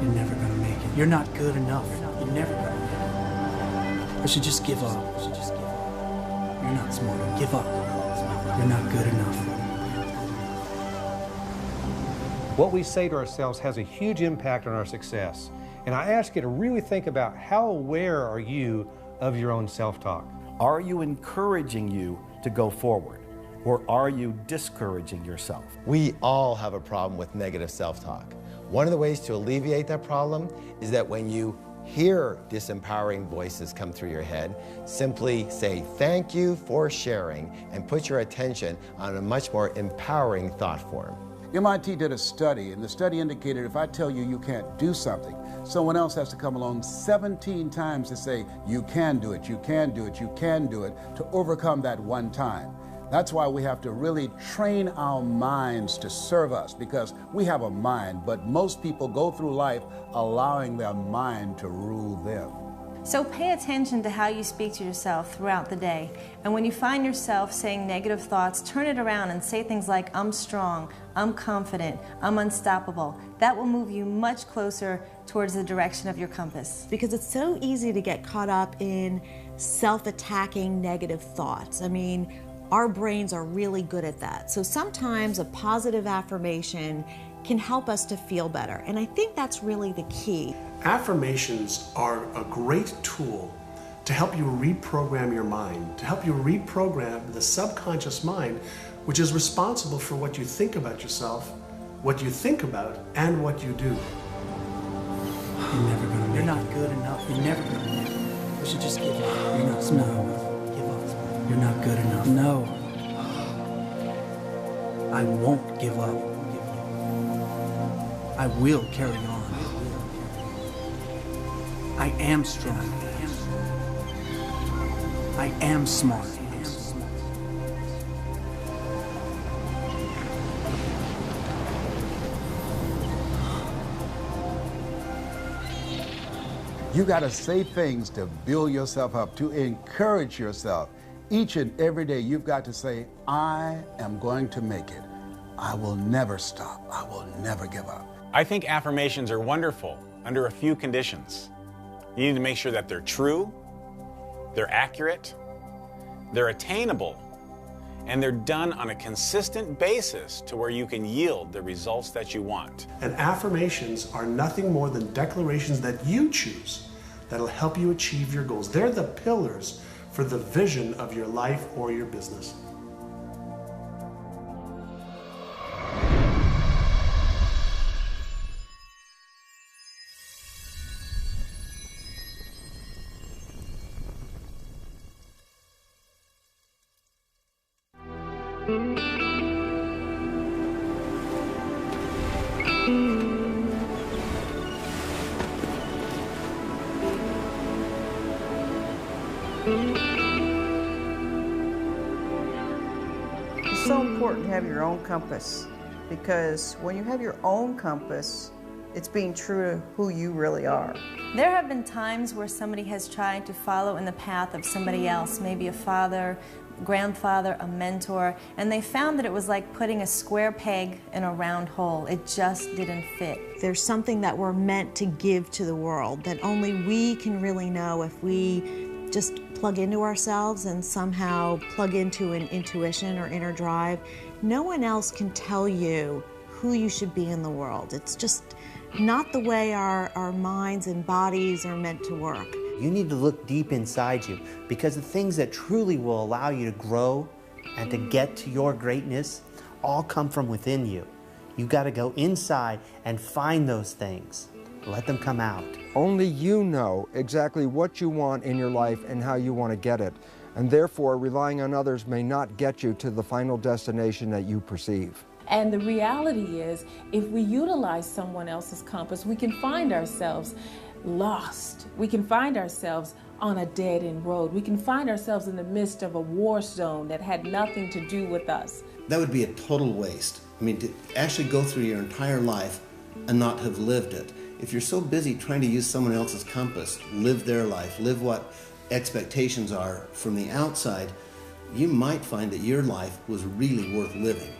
You're never gonna make it. You're not good enough. You're never gonna make it. I should just give up. You're not smart enough. Give up. You're not good enough. What we say to ourselves has a huge impact on our success. And I ask you to really think about how aware are you of your own self-talk? Are you encouraging you to go forward, or are you discouraging yourself? We all have a problem with negative self-talk. One of the ways to alleviate that problem is that when you hear disempowering voices come through your head, simply say thank you for sharing and put your attention on a much more empowering thought form. MIT did a study, and the study indicated if I tell you you can't do something, someone else has to come along 17 times to say, you can do it, you can do it, you can do it, to overcome that one time. That's why we have to really train our minds to serve us, because we have a mind, but most people go through life allowing their mind to rule them. So pay attention to how you speak to yourself throughout the day. And when you find yourself saying negative thoughts, turn it around and say things like, I'm strong, I'm confident, I'm unstoppable. That will move you much closer towards the direction of your compass. Because it's so easy to get caught up in self-attacking negative thoughts. I mean, our brains are really good at that. So sometimes a positive affirmation can help us to feel better. And I think that's really the key. Affirmations are a great tool to help you reprogram your mind, to help you reprogram the subconscious mind, which is responsible for what you think about yourself, what you think about, and what you do. You're never gonna make it. You're not good enough. You're never gonna make it. You should just give up. You're not smart enough. Give up. You're not good enough. No. I won't give up. I will carry on. I am strong. I am smart. You got to say things to build yourself up, to encourage yourself. Each and every day you've got to say, I am going to make it. I will never stop. I will never give up. I think affirmations are wonderful under a few conditions. You need to make sure that they're true, they're accurate, they're attainable, and they're done on a consistent basis to where you can yield the results that you want. And affirmations are nothing more than declarations that you choose that'll help you achieve your goals. They're the pillars for the vision of your life or your business. It's so important to have your own compass, because when you have your own compass, it's being true to who you really are. There have been times where somebody has tried to follow in the path of somebody else, maybe a father, grandfather, a mentor, and they found that it was like putting a square peg in a round hole. It just didn't fit. There's something that we're meant to give to the world that only we can really know if we just plug into ourselves and somehow plug into an intuition or inner drive. No one else can tell you who you should be in the world. It's just not the way our minds and bodies are meant to work. You need to look deep inside you, because the things that truly will allow you to grow and to get to your greatness all come from within you. You got to go inside and find those things. Let them come out. Only you know exactly what you want in your life and how you want to get it. And therefore, relying on others may not get you to the final destination that you perceive. And the reality is, if we utilize someone else's compass, we can find ourselves lost. We can find ourselves on a dead-end road. We can find ourselves in the midst of a war zone that had nothing to do with us. That would be a total waste. I mean, to actually go through your entire life and not have lived it. If you're so busy trying to use someone else's compass, live their life, live what expectations are from the outside, you might find that your life was really worth living.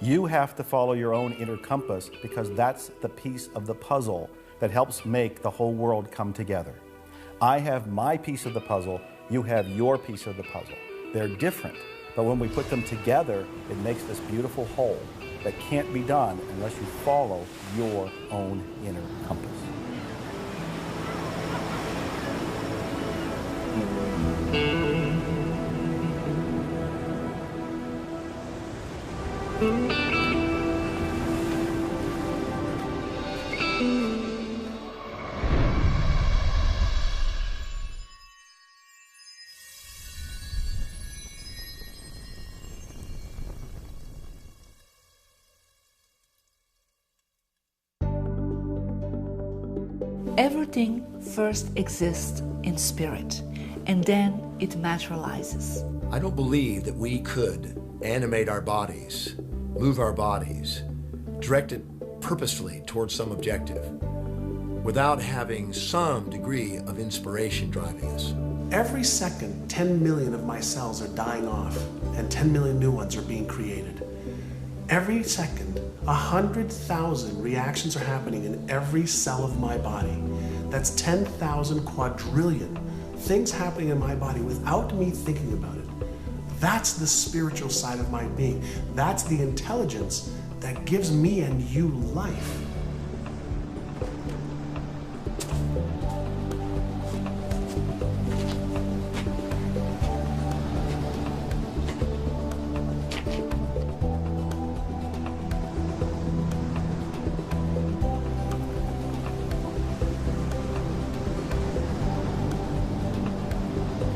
You have to follow your own inner compass, because that's the piece of the puzzle that helps make the whole world come together. I have my piece of the puzzle, you have your piece of the puzzle. They're different, but when we put them together, it makes this beautiful whole that can't be done unless you follow your own inner compass. Everything first exists in spirit, and then it materializes. I don't believe that we could animate our bodies, move our bodies, direct it purposefully towards some objective without having some degree of inspiration driving us. Every second, 10 million of my cells are dying off, and 10 million new ones are being created. Every second, 100,000 reactions are happening in every cell of my body. That's 10,000 quadrillion things happening in my body without me thinking about it. That's the spiritual side of my being. That's the intelligence that gives me and you life.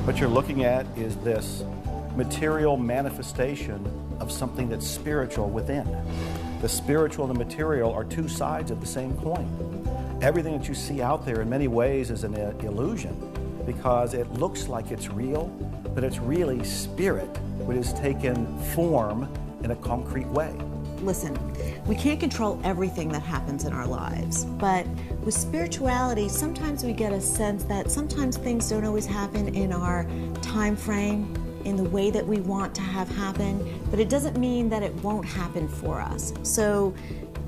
What you're looking at is this material manifestation of something that's spiritual within. The spiritual and the material are two sides of the same coin. Everything that you see out there in many ways is an illusion, because it looks like it's real, but it's really spirit which has taken form in a concrete way. Listen, we can't control everything that happens in our lives, but with spirituality, sometimes we get a sense that sometimes things don't always happen in our time frame, in the way that we want to have happen, but it doesn't mean that it won't happen for us. So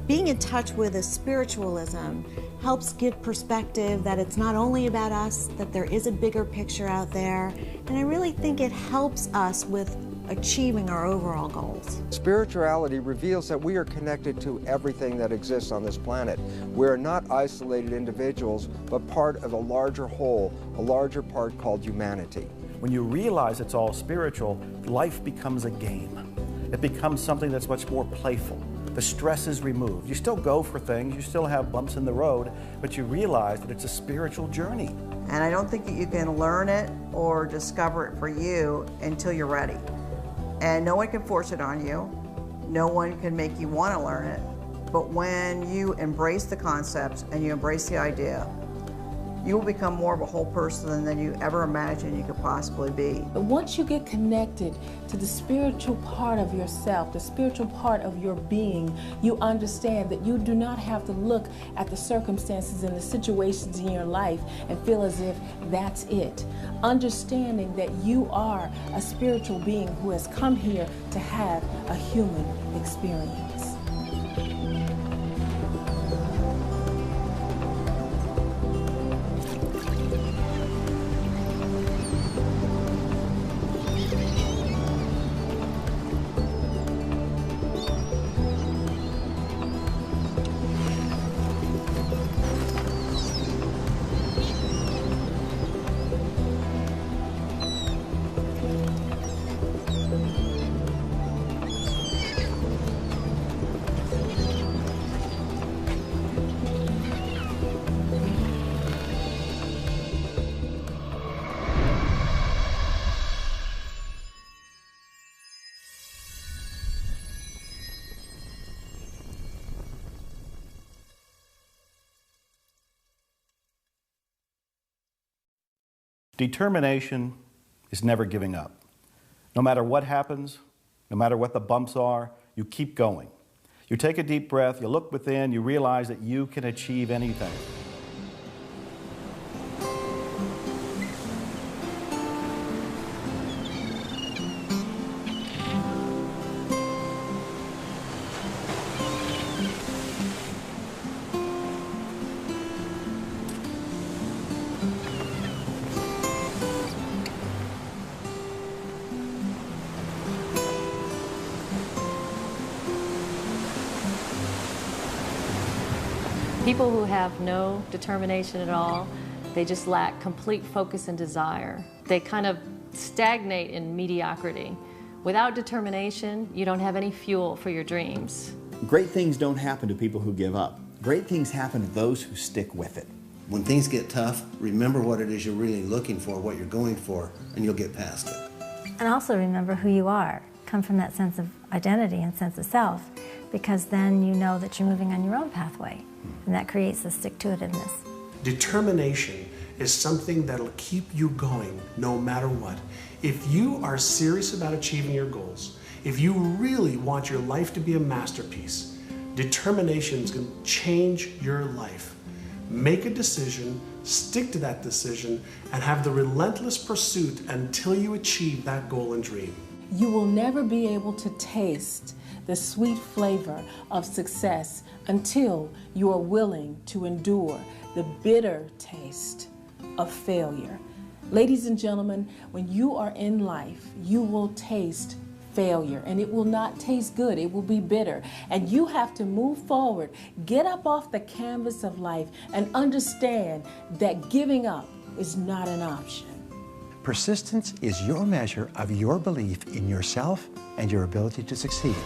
being in touch with a spiritualism helps give perspective that it's not only about us, that there is a bigger picture out there, and I really think it helps us with achieving our overall goals. Spirituality reveals that we are connected to everything that exists on this planet. We're not isolated individuals, but part of a larger whole, a larger part called humanity. When you realize it's all spiritual, life becomes a game. It becomes something that's much more playful. The stress is removed. You still go for things, you still have bumps in the road, but you realize that it's a spiritual journey. And I don't think that you can learn it or discover it for you until you're ready. And no one can force it on you. No one can make you want to learn it. But when you embrace the concepts and you embrace the idea, you will become more of a whole person than you ever imagined you could possibly be. But once you get connected to the spiritual part of yourself, the spiritual part of your being, you understand that you do not have to look at the circumstances and the situations in your life and feel as if that's it. Understanding that you are a spiritual being who has come here to have a human experience. Determination is never giving up. No matter what happens, no matter what the bumps are, you keep going. You take a deep breath, you look within, you realize that you can achieve anything. People who have no determination at all, they just lack complete focus and desire. They kind of stagnate in mediocrity. Without determination, you don't have any fuel for your dreams. Great things don't happen to people who give up. Great things happen to those who stick with it. When things get tough, remember what it is you're really looking for, what you're going for, and you'll get past it. And also remember who you are. Come from that sense of identity and sense of self, because then you know that you're moving on your own pathway, and that creates the stick-to-itiveness. Determination is something that'll keep you going no matter what. If you are serious about achieving your goals, if you really want your life to be a masterpiece, determination is going to change your life. Make a decision, stick to that decision, and have the relentless pursuit until you achieve that goal and dream. You will never be able to taste the sweet flavor of success until you are willing to endure the bitter taste of failure. Ladies and gentlemen, when you are in life, you will taste failure, and it will not taste good. It will be bitter, and you have to move forward, get up off the canvas of life, and understand that giving up is not an option. Persistence is your measure of your belief in yourself and your ability to succeed.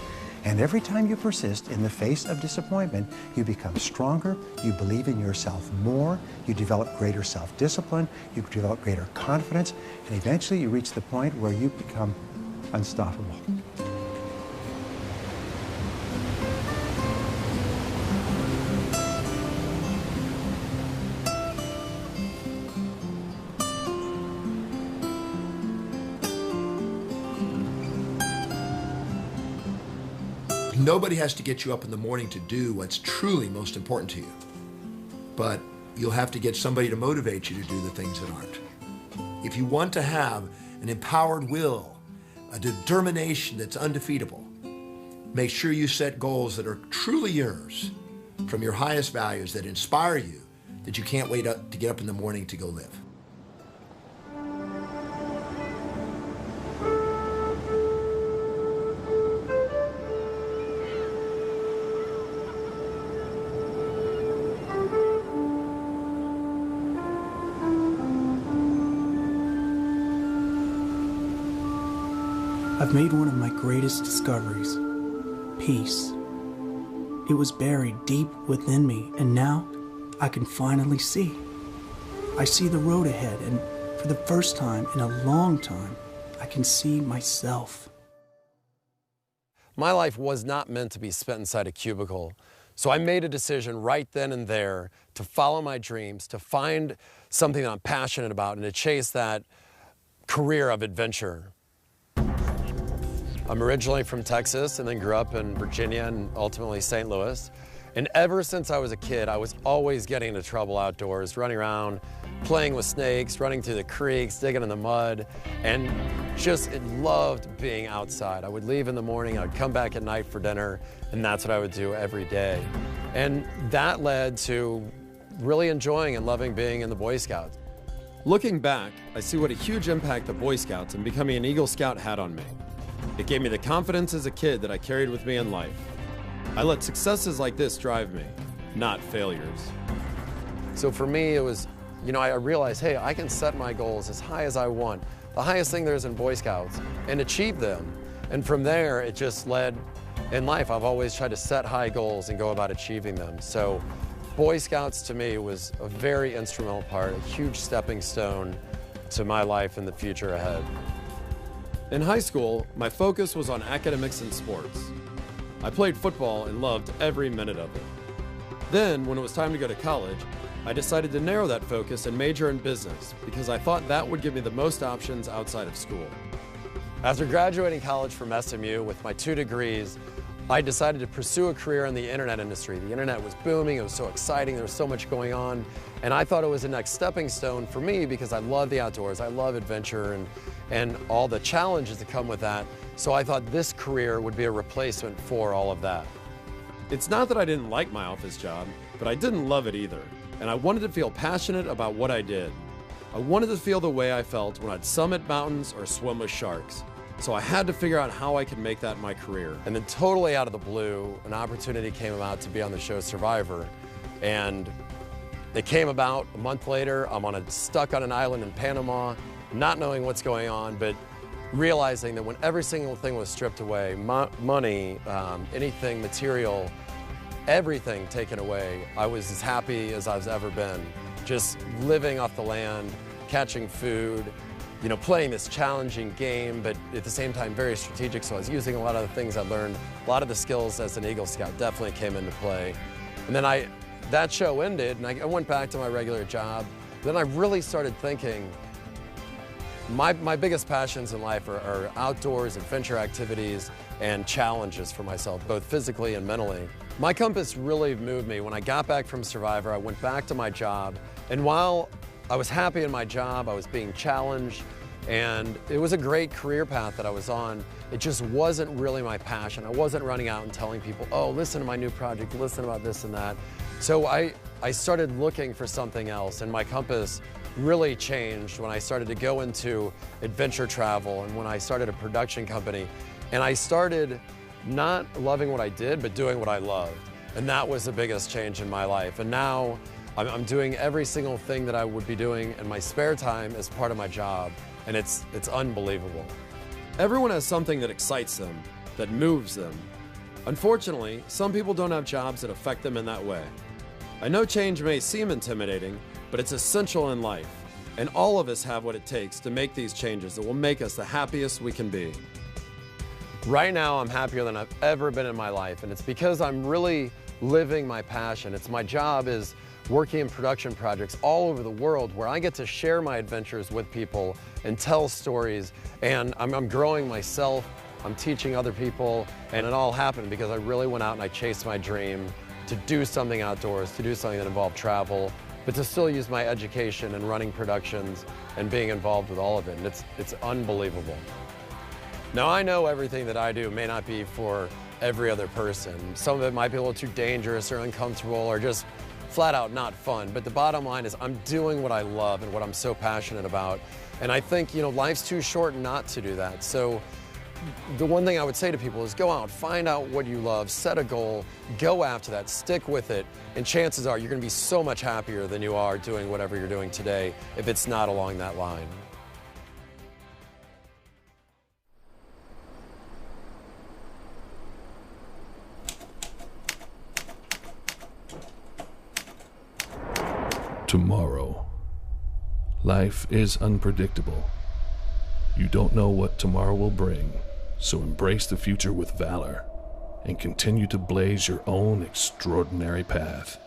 And every time you persist in the face of disappointment, you become stronger, you believe in yourself more, you develop greater self-discipline, you develop greater confidence, and eventually you reach the point where you become unstoppable. Nobody has to get you up in the morning to do what's truly most important to you. But you'll have to get somebody to motivate you to do the things that aren't. If you want to have an empowered will, a determination that's undefeatable, make sure you set goals that are truly yours, from your highest values that inspire you, that you can't wait to get up in the morning to go live. I've made one of my greatest discoveries, peace. It was buried deep within me, and now I can finally see. I see the road ahead, and for the first time in a long time, I can see myself. My life was not meant to be spent inside a cubicle, so I made a decision right then and there to follow my dreams, to find something that I'm passionate about, and to chase that career of adventure. I'm originally from Texas and then grew up in Virginia and ultimately St. Louis. And ever since I was a kid, I was always getting into trouble outdoors, running around, playing with snakes, running through the creeks, digging in the mud, and just loved being outside. I would leave in the morning, I'd come back at night for dinner, and that's what I would do every day. And that led to really enjoying and loving being in the Boy Scouts. Looking back, I see what a huge impact the Boy Scouts and becoming an Eagle Scout had on me. It gave me the confidence as a kid that I carried with me in life. I let successes like this drive me, not failures. So for me, it was, I realized, hey, I can set my goals as high as I want, the highest thing there is in Boy Scouts, and achieve them. And from there, it just led, in life, I've always tried to set high goals and go about achieving them. So Boy Scouts to me was a very instrumental part, a huge stepping stone to my life and the future ahead. In high school, my focus was on academics and sports. I played football and loved every minute of it. Then, when it was time to go to college, I decided to narrow that focus and major in business because I thought that would give me the most options outside of school. After graduating college from SMU with my 2 degrees, I decided to pursue a career in the internet industry. The internet was booming, it was so exciting, there was so much going on, and I thought it was the next stepping stone for me because I love the outdoors, I love adventure and all the challenges that come with that. So I thought this career would be a replacement for all of that. It's not that I didn't like my office job, but I didn't love it either. And I wanted to feel passionate about what I did. I wanted to feel the way I felt when I'd summit mountains or swim with sharks. So I had to figure out how I could make that my career. And then totally out of the blue, an opportunity came about to be on the show Survivor. And it came about a month later. I'm stuck on an island in Panama, not knowing what's going on, but realizing that when every single thing was stripped away, money, anything material, everything taken away, I was as happy as I've ever been. Just living off the land, catching food, you know, playing this challenging game, but at the same time very strategic. So I was using a lot of the things I learned. A lot of the skills as an Eagle Scout definitely came into play. And then that show ended and I went back to my regular job. Then I really started thinking, my biggest passions in life are outdoors, adventure activities, and challenges for myself, both physically and mentally. My compass really moved me. When I got back from Survivor, I went back to my job, and while I was happy in my job, I was being challenged, and it was a great career path that I was on. It just wasn't really my passion. I wasn't running out and telling people, oh, listen to my new project, listen about this and that. So I started looking for something else, and my compass really changed when I started to go into adventure travel and when I started a production company. And I started not loving what I did, but doing what I loved. And that was the biggest change in my life. And now I'm doing every single thing that I would be doing in my spare time as part of my job. And it's unbelievable. Everyone has something that excites them, that moves them. Unfortunately, some people don't have jobs that affect them in that way. I know change may seem intimidating, but it's essential in life. And all of us have what it takes to make these changes that will make us the happiest we can be. Right now, I'm happier than I've ever been in my life, and it's because I'm really living my passion. My job is working in production projects all over the world where I get to share my adventures with people and tell stories, and I'm growing myself, I'm teaching other people, and it all happened because I really went out and I chased my dream to do something outdoors, to do something that involved travel, but to still use my education and running productions and being involved with all of it, and it's unbelievable. Now, I know everything that I do may not be for every other person. Some of it might be a little too dangerous or uncomfortable or just flat out not fun, but the bottom line is I'm doing what I love and what I'm so passionate about, and I think, you know, life's too short not to do that. So the one thing I would say to people is go out, find out what you love, set a goal, go after that, stick with it, and chances are you're going to be so much happier than you are doing whatever you're doing today if it's not along that line. Tomorrow. Life is unpredictable. You don't know what tomorrow will bring, so embrace the future with valor and continue to blaze your own extraordinary path.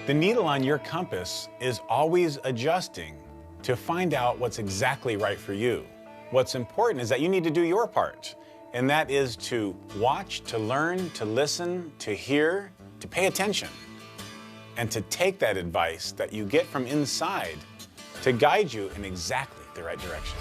The needle on your compass is always adjusting to find out what's exactly right for you. What's important is that you need to do your part, and that is to watch, to learn, to listen, to hear, to pay attention, and to take that advice that you get from inside to guide you in exactly the right direction.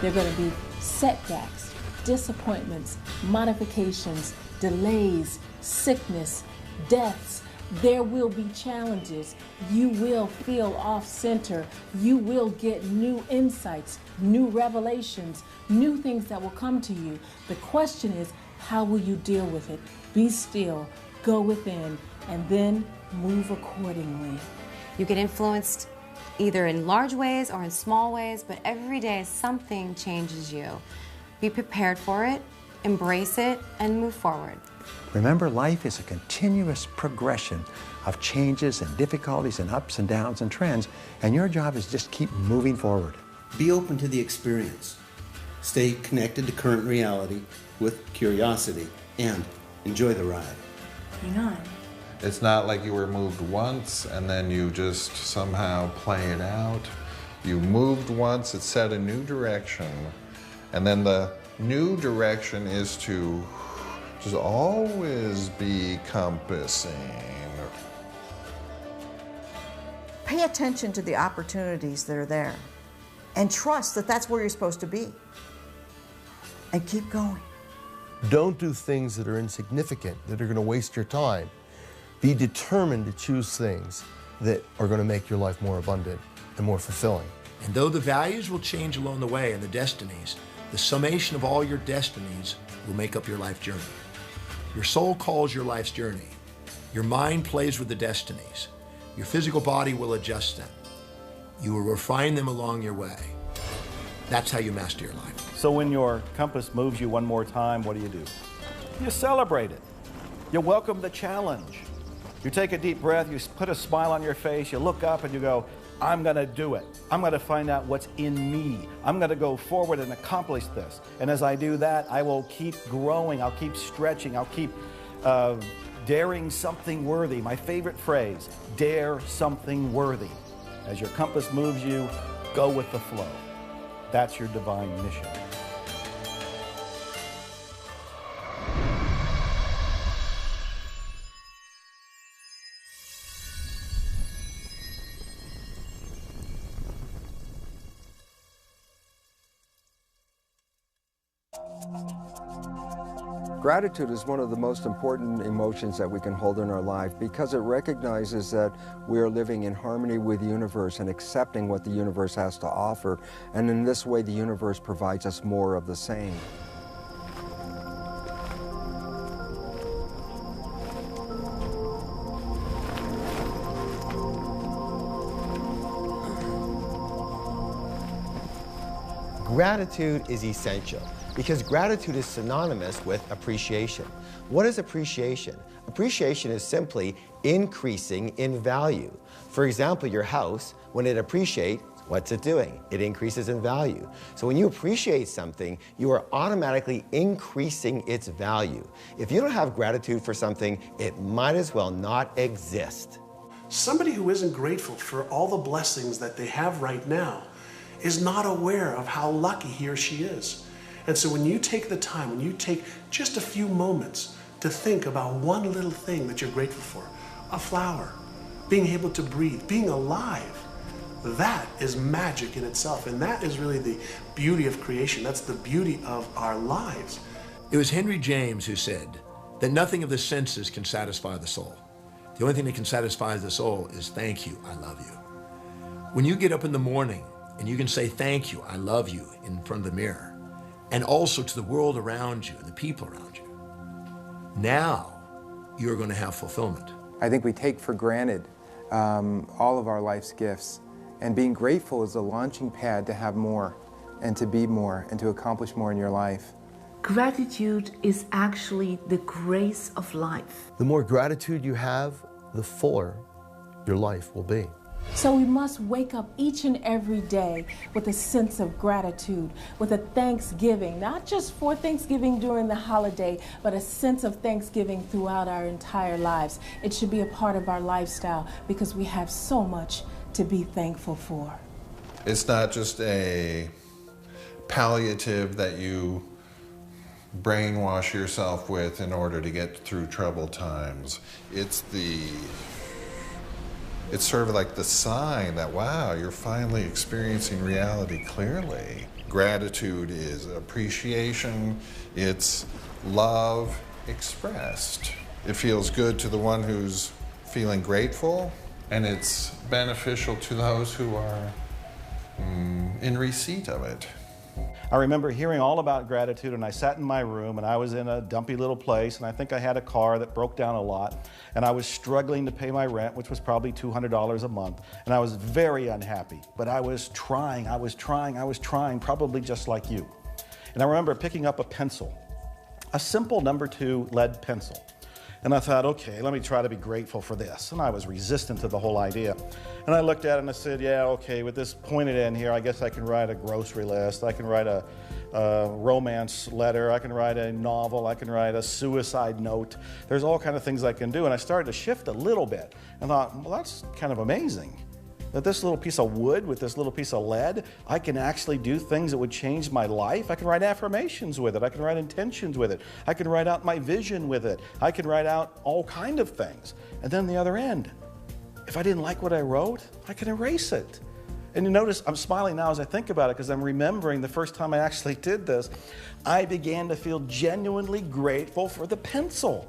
There are going to be setbacks. disappointments, modifications, delays, sickness, deaths. There will be challenges. You will feel off center. You will get new insights, new revelations, new things that will come to you. The question is, how will you deal with it? Be still, go within, and then move accordingly. You get influenced either in large ways or in small ways, but every day something changes you. Be prepared for it, embrace it, and move forward. Remember, life is a continuous progression of changes and difficulties and ups and downs and trends, and your job is just keep moving forward. Be open to the experience. Stay connected to current reality with curiosity, and enjoy the ride. Hang on. It's not like you were moved once and then you just somehow play it out. You moved once, it set a new direction, and then the new direction is to just always be compassing. Pay attention to the opportunities that are there and trust that that's where you're supposed to be. And keep going. Don't do things that are insignificant, that are going to waste your time. Be determined to choose things that are going to make your life more abundant and more fulfilling. And though the values will change along the way and the destinies, the summation of all your destinies will make up your life journey. Your soul calls your life's journey. Your mind plays with the destinies. Your physical body will adjust them. You will refine them along your way. That's how you master your life. So when your compass moves you one more time, what do? You celebrate it. You welcome the challenge. You take a deep breath, you put a smile on your face, you look up and you go, I'm going to do it. I'm going to find out what's in me. I'm going to go forward and accomplish this. And as I do that, I will keep growing. I'll keep stretching. I'll keep daring something worthy. My favorite phrase, dare something worthy. As your compass moves you, go with the flow. That's your divine mission. Gratitude is one of the most important emotions that we can hold in our life because it recognizes that we are living in harmony with the universe and accepting what the universe has to offer. And in this way, the universe provides us more of the same. Gratitude is essential because gratitude is synonymous with appreciation. What is appreciation? Appreciation is simply increasing in value. For example, your house, when it appreciates, what's it doing? It increases in value. So when you appreciate something, you are automatically increasing its value. If you don't have gratitude for something, it might as well not exist. Somebody who isn't grateful for all the blessings that they have right now is not aware of how lucky he or she is. And so when you take the time, when you take just a few moments to think about one little thing that you're grateful for, a flower, being able to breathe, being alive, that is magic in itself. And that is really the beauty of creation. That's the beauty of our lives. It was Henry James who said that nothing of the senses can satisfy the soul. The only thing that can satisfy the soul is thank you, I love you. When you get up in the morning and you can say thank you, I love you in front of the mirror, and also to the world around you and the people around you, now you're going to have fulfillment. I think we take for granted all of our life's gifts, and being grateful is a launching pad to have more and to be more and to accomplish more in your life. Gratitude is actually the grace of life. The more gratitude you have, the fuller your life will be. So we must wake up each and every day with a sense of gratitude, with a thanksgiving, not just for Thanksgiving during the holiday, but a sense of thanksgiving throughout our entire lives. It should be a part of our lifestyle because we have so much to be thankful for. It's not just a palliative that you brainwash yourself with in order to get through troubled times. It's sort of like the sign that, wow, you're finally experiencing reality clearly. Gratitude is appreciation, it's love expressed. It feels good to the one who's feeling grateful, and it's beneficial to those who are in receipt of it. I remember hearing all about gratitude, and I sat in my room, and I was in a dumpy little place, and I think I had a car that broke down a lot, and I was struggling to pay my rent, which was probably $200 a month, and I was very unhappy. But I was trying, probably just like you. And I remember picking up a pencil, a simple number 2 lead pencil. And I thought, okay, let me try to be grateful for this. And I was resistant to the whole idea. And I looked at it and I said, yeah, okay, with this pointed end here, I guess I can write a grocery list. I can write a romance letter. I can write a novel. I can write a suicide note. There's all kinds of things I can do. And I started to shift a little bit and thought, well, that's kind of amazing. That this little piece of wood with this little piece of lead, I can actually do things that would change my life. I can write affirmations with it. I can write intentions with it. I can write out my vision with it. I can write out all kinds of things. And then the other end, if I didn't like what I wrote, I can erase it. And you notice I'm smiling now as I think about it because I'm remembering the first time I actually did this. I began to feel genuinely grateful for the pencil,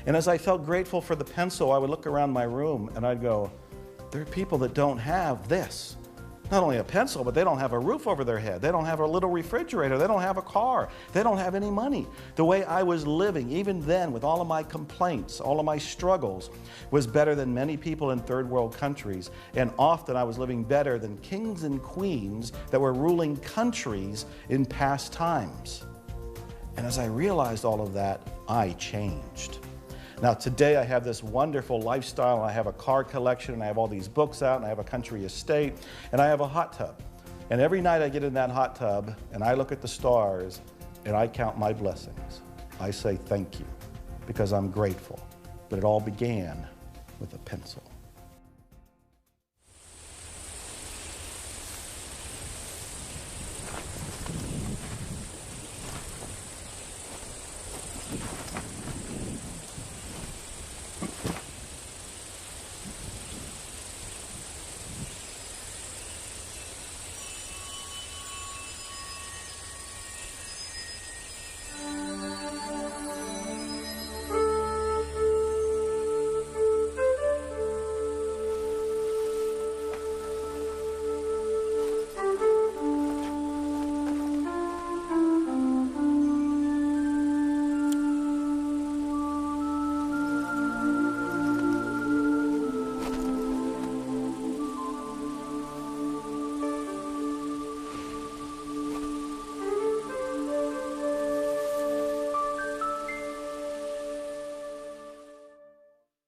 And as I felt grateful for the pencil, I would look around my room and I'd go, there are people that don't have this. Not only a pencil, but they don't have a roof over their head. They don't have a little refrigerator. They don't have a car. They don't have any money. The way I was living, even then, with all of my complaints, all of my struggles, was better than many people in third world countries. And often I was living better than kings and queens that were ruling countries in past times. And as I realized all of that, I changed. Now today I have this wonderful lifestyle, and I have a car collection, and I have all these books out, and I have a country estate, and I have a hot tub. And every night I get in that hot tub and I look at the stars and I count my blessings. I say thank you because I'm grateful. But it all began with a pencil.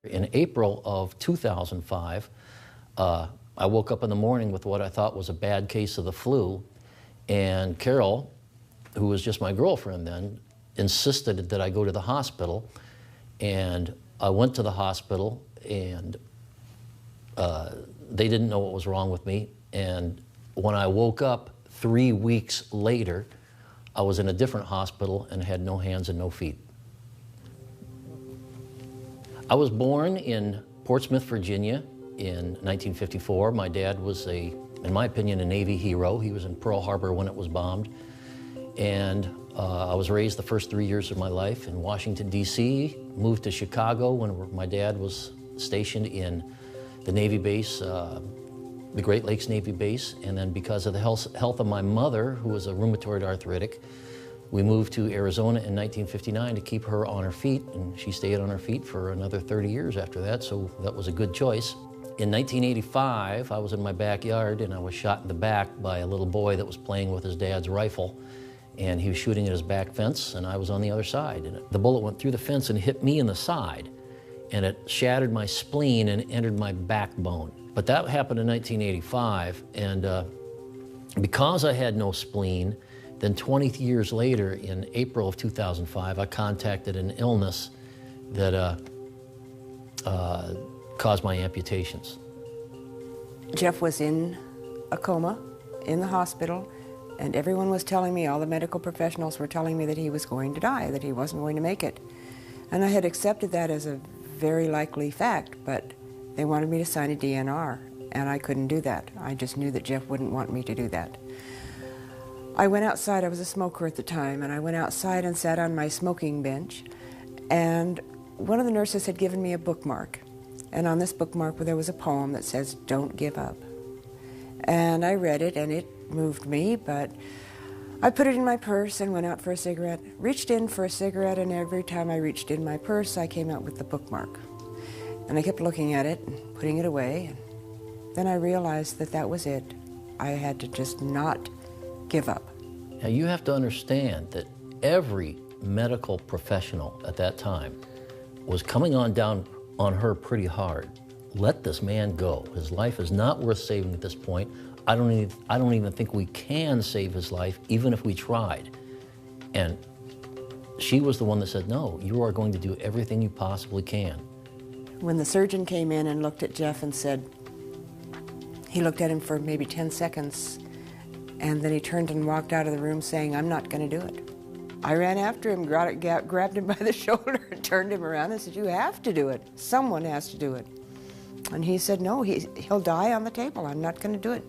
In April of 2005, I woke up in the morning with what I thought was a bad case of the flu, and Carol, who was just my girlfriend then, insisted that I go to the hospital, and I went to the hospital, and they didn't know what was wrong with me, and when I woke up 3 weeks later, I was in a different hospital and had no hands and no feet. I was born in Portsmouth, Virginia in 1954. My dad was in my opinion, a Navy hero. He was in Pearl Harbor when it was bombed. And I was raised the first 3 years of my life in Washington, D.C., moved to Chicago when my dad was stationed in the Navy base, the Great Lakes Navy base. And then because of the health of my mother, who was a rheumatoid arthritic, we moved to Arizona in 1959 to keep her on her feet, and she stayed on her feet for another 30 years after that, so that was a good choice. In 1985, I was in my backyard and I was shot in the back by a little boy that was playing with his dad's rifle, and he was shooting at his back fence, and I was on the other side. And the bullet went through the fence and hit me in the side, and it shattered my spleen and entered my backbone. But that happened in 1985, and because I had no spleen, then 20 years later, in April of 2005, I contacted an illness that caused my amputations. Jeff was in a coma in the hospital, and everyone was telling me, all the medical professionals were telling me that he was going to die, that he wasn't going to make it. And I had accepted that as a very likely fact, but they wanted me to sign a DNR, and I couldn't do that. I just knew that Jeff wouldn't want me to do that. I went outside, I was a smoker at the time, and I went outside and sat on my smoking bench, and one of the nurses had given me a bookmark. And on this bookmark there was a poem that says, "Don't give up." And I read it, and it moved me, but I put it in my purse and went out for a cigarette, reached in for a cigarette, and every time I reached in my purse, I came out with the bookmark. And I kept looking at it and putting it away. And then I realized that that was it. I had to just not give up. Now you have to understand that every medical professional at that time was coming on down on her pretty hard. Let this man go. His life is not worth saving at this point. I don't even think we can save his life, even if we tried. And she was the one that said, no, you are going to do everything you possibly can. When the surgeon came in and looked at Jeff and said, he looked at him for maybe 10 seconds, and then he turned and walked out of the room saying, "I'm not going to do it." I ran after him, grabbed him by the shoulder and turned him around and said, "You have to do it. Someone has to do it." And he said, "No, he'll die on the table. I'm not going to do it."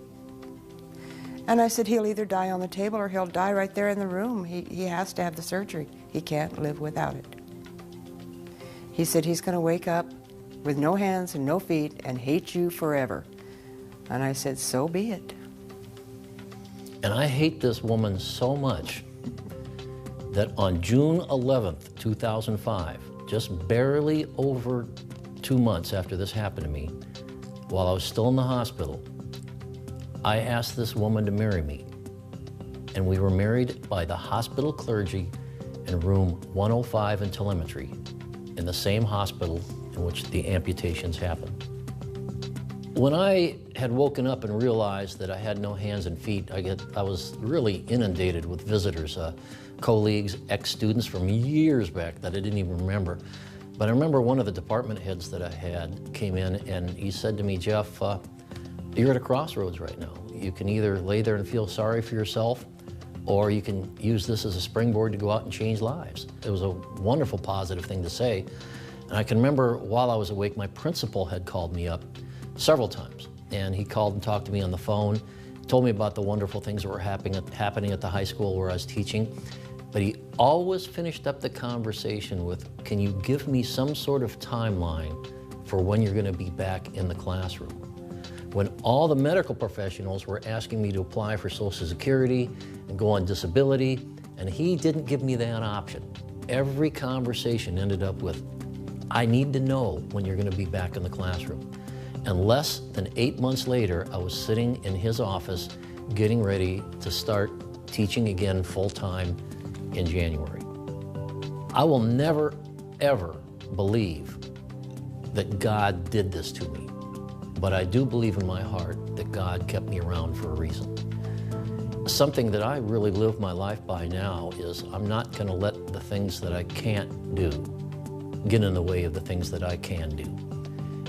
And I said, "He'll either die on the table or he'll die right there in the room. He has to have the surgery. He can't live without it." He said, "He's going to wake up with no hands and no feet and hate you forever." And I said, "So be it." And I hate this woman so much that on June 11th, 2005, just barely over 2 months after this happened to me, while I was still in the hospital, I asked this woman to marry me. And we were married by the hospital clergy in room 105 in telemetry, in the same hospital in which the amputations happened. When I had woken up and realized that I had no hands and feet, I was really inundated with visitors, colleagues, ex-students from years back that I didn't even remember. But I remember one of the department heads that I had came in and he said to me, "Jeff, you're at a crossroads right now. You can either lay there and feel sorry for yourself, or you can use this as a springboard to go out and change lives." It was a wonderful, positive thing to say. And I can remember while I was awake, my principal had called me up several times. And he called and talked to me on the phone, told me about the wonderful things that were happening at the high school where I was teaching. But he always finished up the conversation with, "Can you give me some sort of timeline for when you're going to be back in the classroom?" When all the medical professionals were asking me to apply for Social Security and go on disability, and he didn't give me that option. Every conversation ended up with, "I need to know when you're going to be back in the classroom." And less than 8 months later, I was sitting in his office getting ready to start teaching again full-time in January. I will never, ever believe that God did this to me, but I do believe in my heart that God kept me around for a reason. Something that I really live my life by now is I'm not going to let the things that I can't do get in the way of the things that I can do.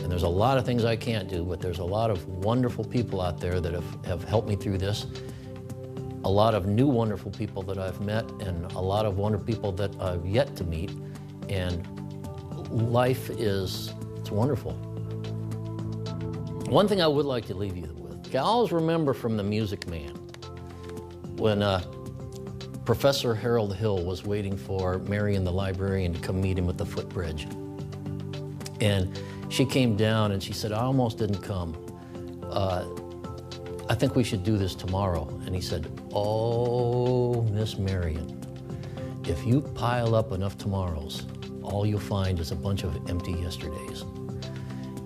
And there's a lot of things I can't do, but there's a lot of wonderful people out there that have helped me through this. A lot of new wonderful people that I've met, and a lot of wonderful people that I've yet to meet. And life it's wonderful. One thing I would like to leave you with, I always remember from The Music Man, when Professor Harold Hill was waiting for Marion the librarian to come meet him at the footbridge. And she came down and she said, "I almost didn't come. I think we should do this tomorrow." And he said, "Oh, Miss Marion, if you pile up enough tomorrows, all you'll find is a bunch of empty yesterdays."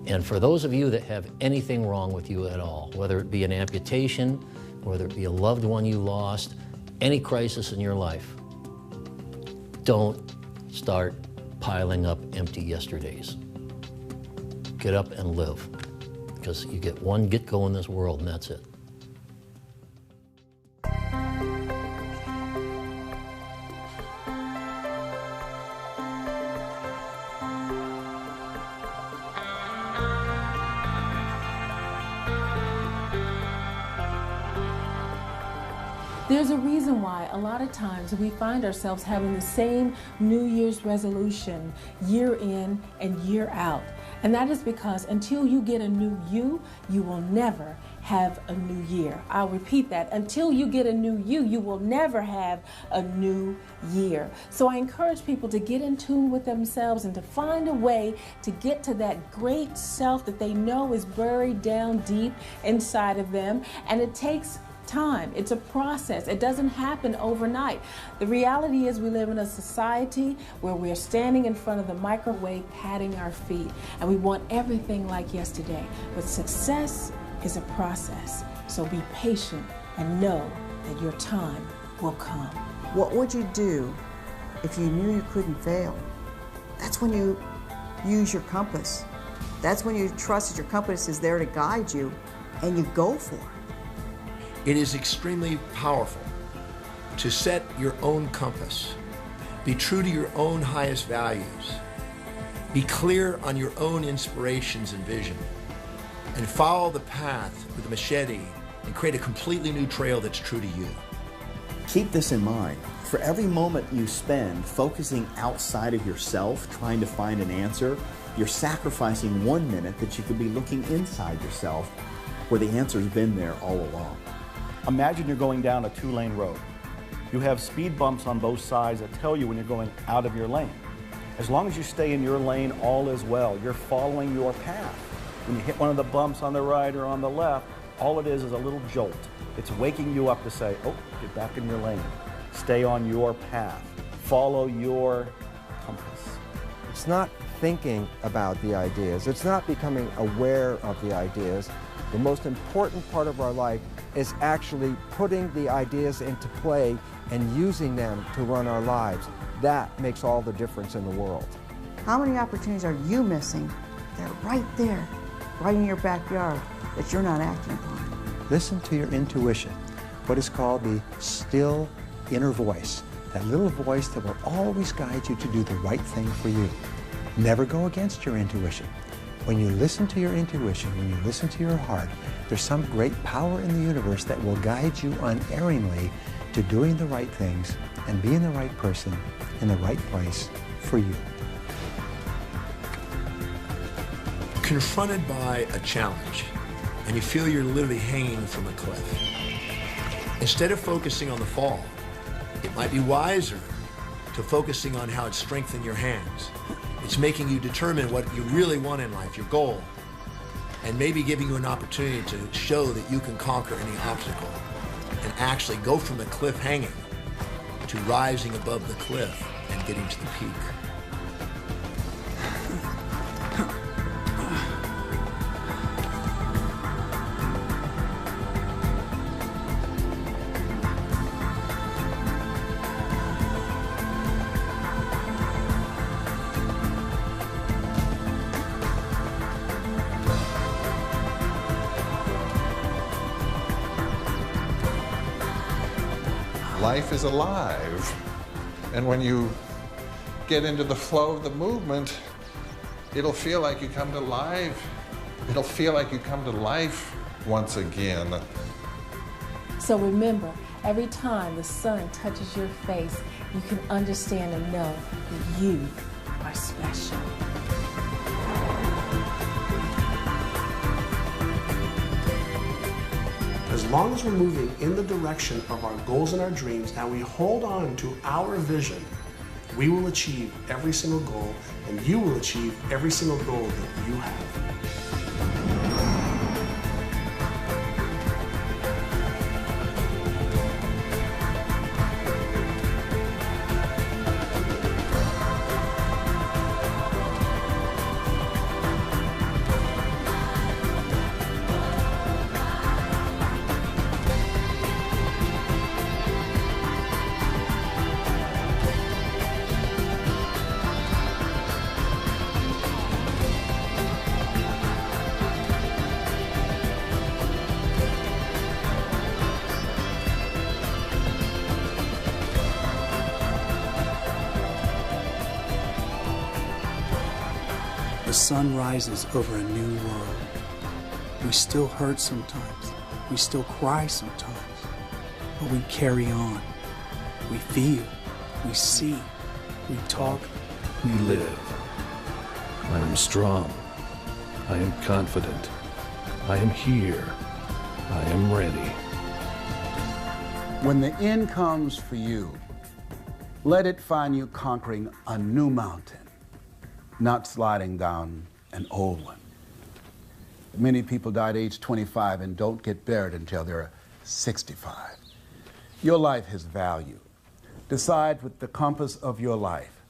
And for those of you that have anything wrong with you at all, whether it be an amputation, whether it be a loved one you lost, any crisis in your life, don't start piling up empty yesterdays. Get up and live, because you get one get-go in this world, and that's it. There's a reason why a lot of times we find ourselves having the same New Year's resolution year in and year out. And that is because until you get a new you will never have a new year. I'll repeat that. Until you get a new you will never have a new year. So I encourage people to get in tune with themselves and to find a way to get to that great self that they know is buried down deep inside of them. And it takes time. It's a process. It doesn't happen overnight. The reality is we live in a society where we're standing in front of the microwave patting our feet, and we want everything like yesterday. But success is a process. So be patient and know that your time will come. What would you do if you knew you couldn't fail? That's when you use your compass. That's when you trust that your compass is there to guide you and you go for it. It is extremely powerful to set your own compass, be true to your own highest values, be clear on your own inspirations and vision, and follow the path with a machete and create a completely new trail that's true to you. Keep this in mind. For every moment you spend focusing outside of yourself, trying to find an answer, you're sacrificing 1 minute that you could be looking inside yourself where the answer's been there all along. Imagine you're going down a 2-lane road. You have speed bumps on both sides that tell you when you're going out of your lane. As long as you stay in your lane, all is well. You're following your path. When you hit one of the bumps on the right or on the left, all it is a little jolt. It's waking you up to say, oh, get back in your lane. Stay on your path. Follow your compass. It's not thinking about the ideas. It's not becoming aware of the ideas. The most important part of our life is actually putting the ideas into play and using them to run our lives. That makes all the difference in the world. How many opportunities are you missing? They're right there, right in your backyard, that you're not acting upon. Listen to your intuition, what is called the still inner voice, that little voice that will always guide you to do the right thing for you. Never go against your intuition. When you listen to your intuition, when you listen to your heart, there's some great power in the universe that will guide you unerringly to doing the right things and being the right person in the right place for you. Confronted by a challenge, and you feel you're literally hanging from a cliff. Instead of focusing on the fall, it might be wiser to focusing on how it's strengthened your hands. It's making you determine what you really want in life, your goal, and maybe giving you an opportunity to show that you can conquer any obstacle and actually go from the cliff hanging to rising above the cliff and getting to the peak. Life is alive. And when you get into the flow of the movement, it'll feel like you come to life. It'll feel like you come to life once again. So remember, every time the sun touches your face, you can understand and know that you are special. As long as we're moving in the direction of our goals and our dreams, and we hold on to our vision, we will achieve every single goal, and you will achieve every single goal that you have. The sun rises over a new world. We still hurt sometimes. We still cry sometimes. But we carry on. We feel. We see. We talk. We live. I am strong. I am confident. I am here. I am ready. When the end comes for you, let it find you conquering a new mountain, not sliding down an old one. Many people die at age 25 and don't get buried until they're 65. Your life has value. Decide with the compass of your life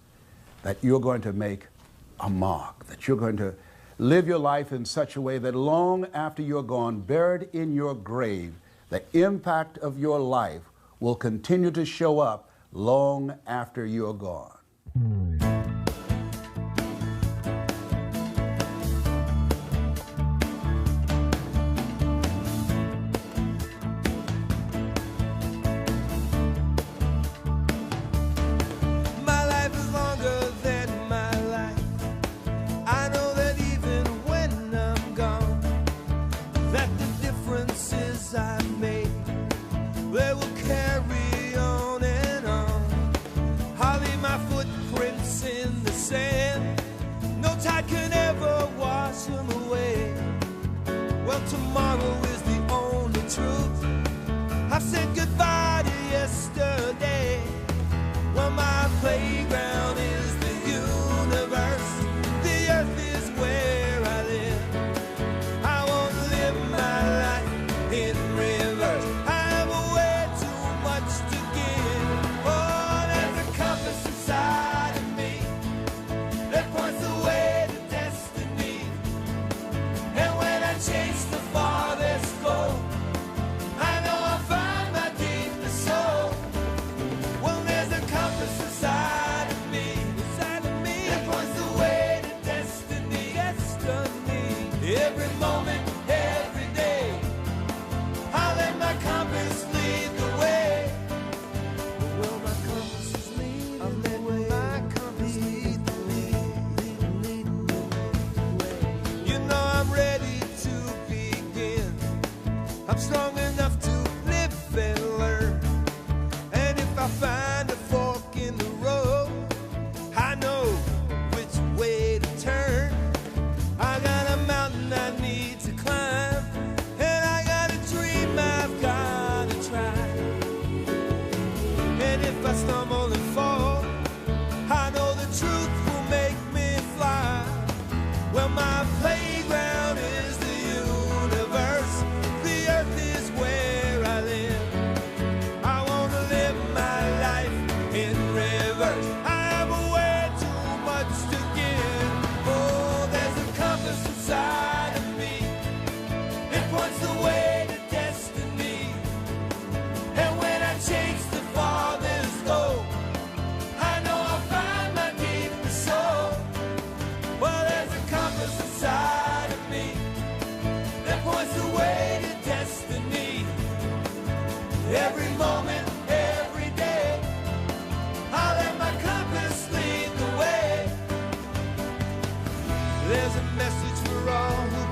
that you're going to make a mark, that you're going to live your life in such a way that long after you're gone, buried in your grave, the impact of your life will continue to show up long after you're gone. My life is longer than my life. I know that even when I'm gone, that the differences I made, they will carry on and on. I'll leave my footprints in the sand. No tide can ever wash them away. Well, tomorrow is the only truth. I've said goodbye to yesterday. Well, my playground is the universe. The earth is where I live. I won't live my life in reverse. I have way too much to give. Oh, there's a compass inside of me that points the way to destiny. And when I chase the farthest goal, I know I'll find my deepest soul. Well, there's a compass inside of me that points the way to destiny. Every moment, every day, I'll let my compass lead the way. Well, my compass is leading the way. My compass lead the way. You know I'm ready to begin. I'm strong enough to live and learn. And if I find a fork in the road, I know which way to turn. I got a mountain I need to climb, and I got a dream I've got to try. And if I stumble and fall, I know the truth will make me fly. Well, my playground is the universe. The earth is where I live. I want to live my life in reverse. I have way too much to give. Oh, there's a compass inside of me. It points the way to destiny. And when I chase the farthest goal, I know I'll find my deepest soul. Well, there's a compass inside of me that points the way to destiny. Every moment, every day, I'll let my compass lead the way. There's a message for all who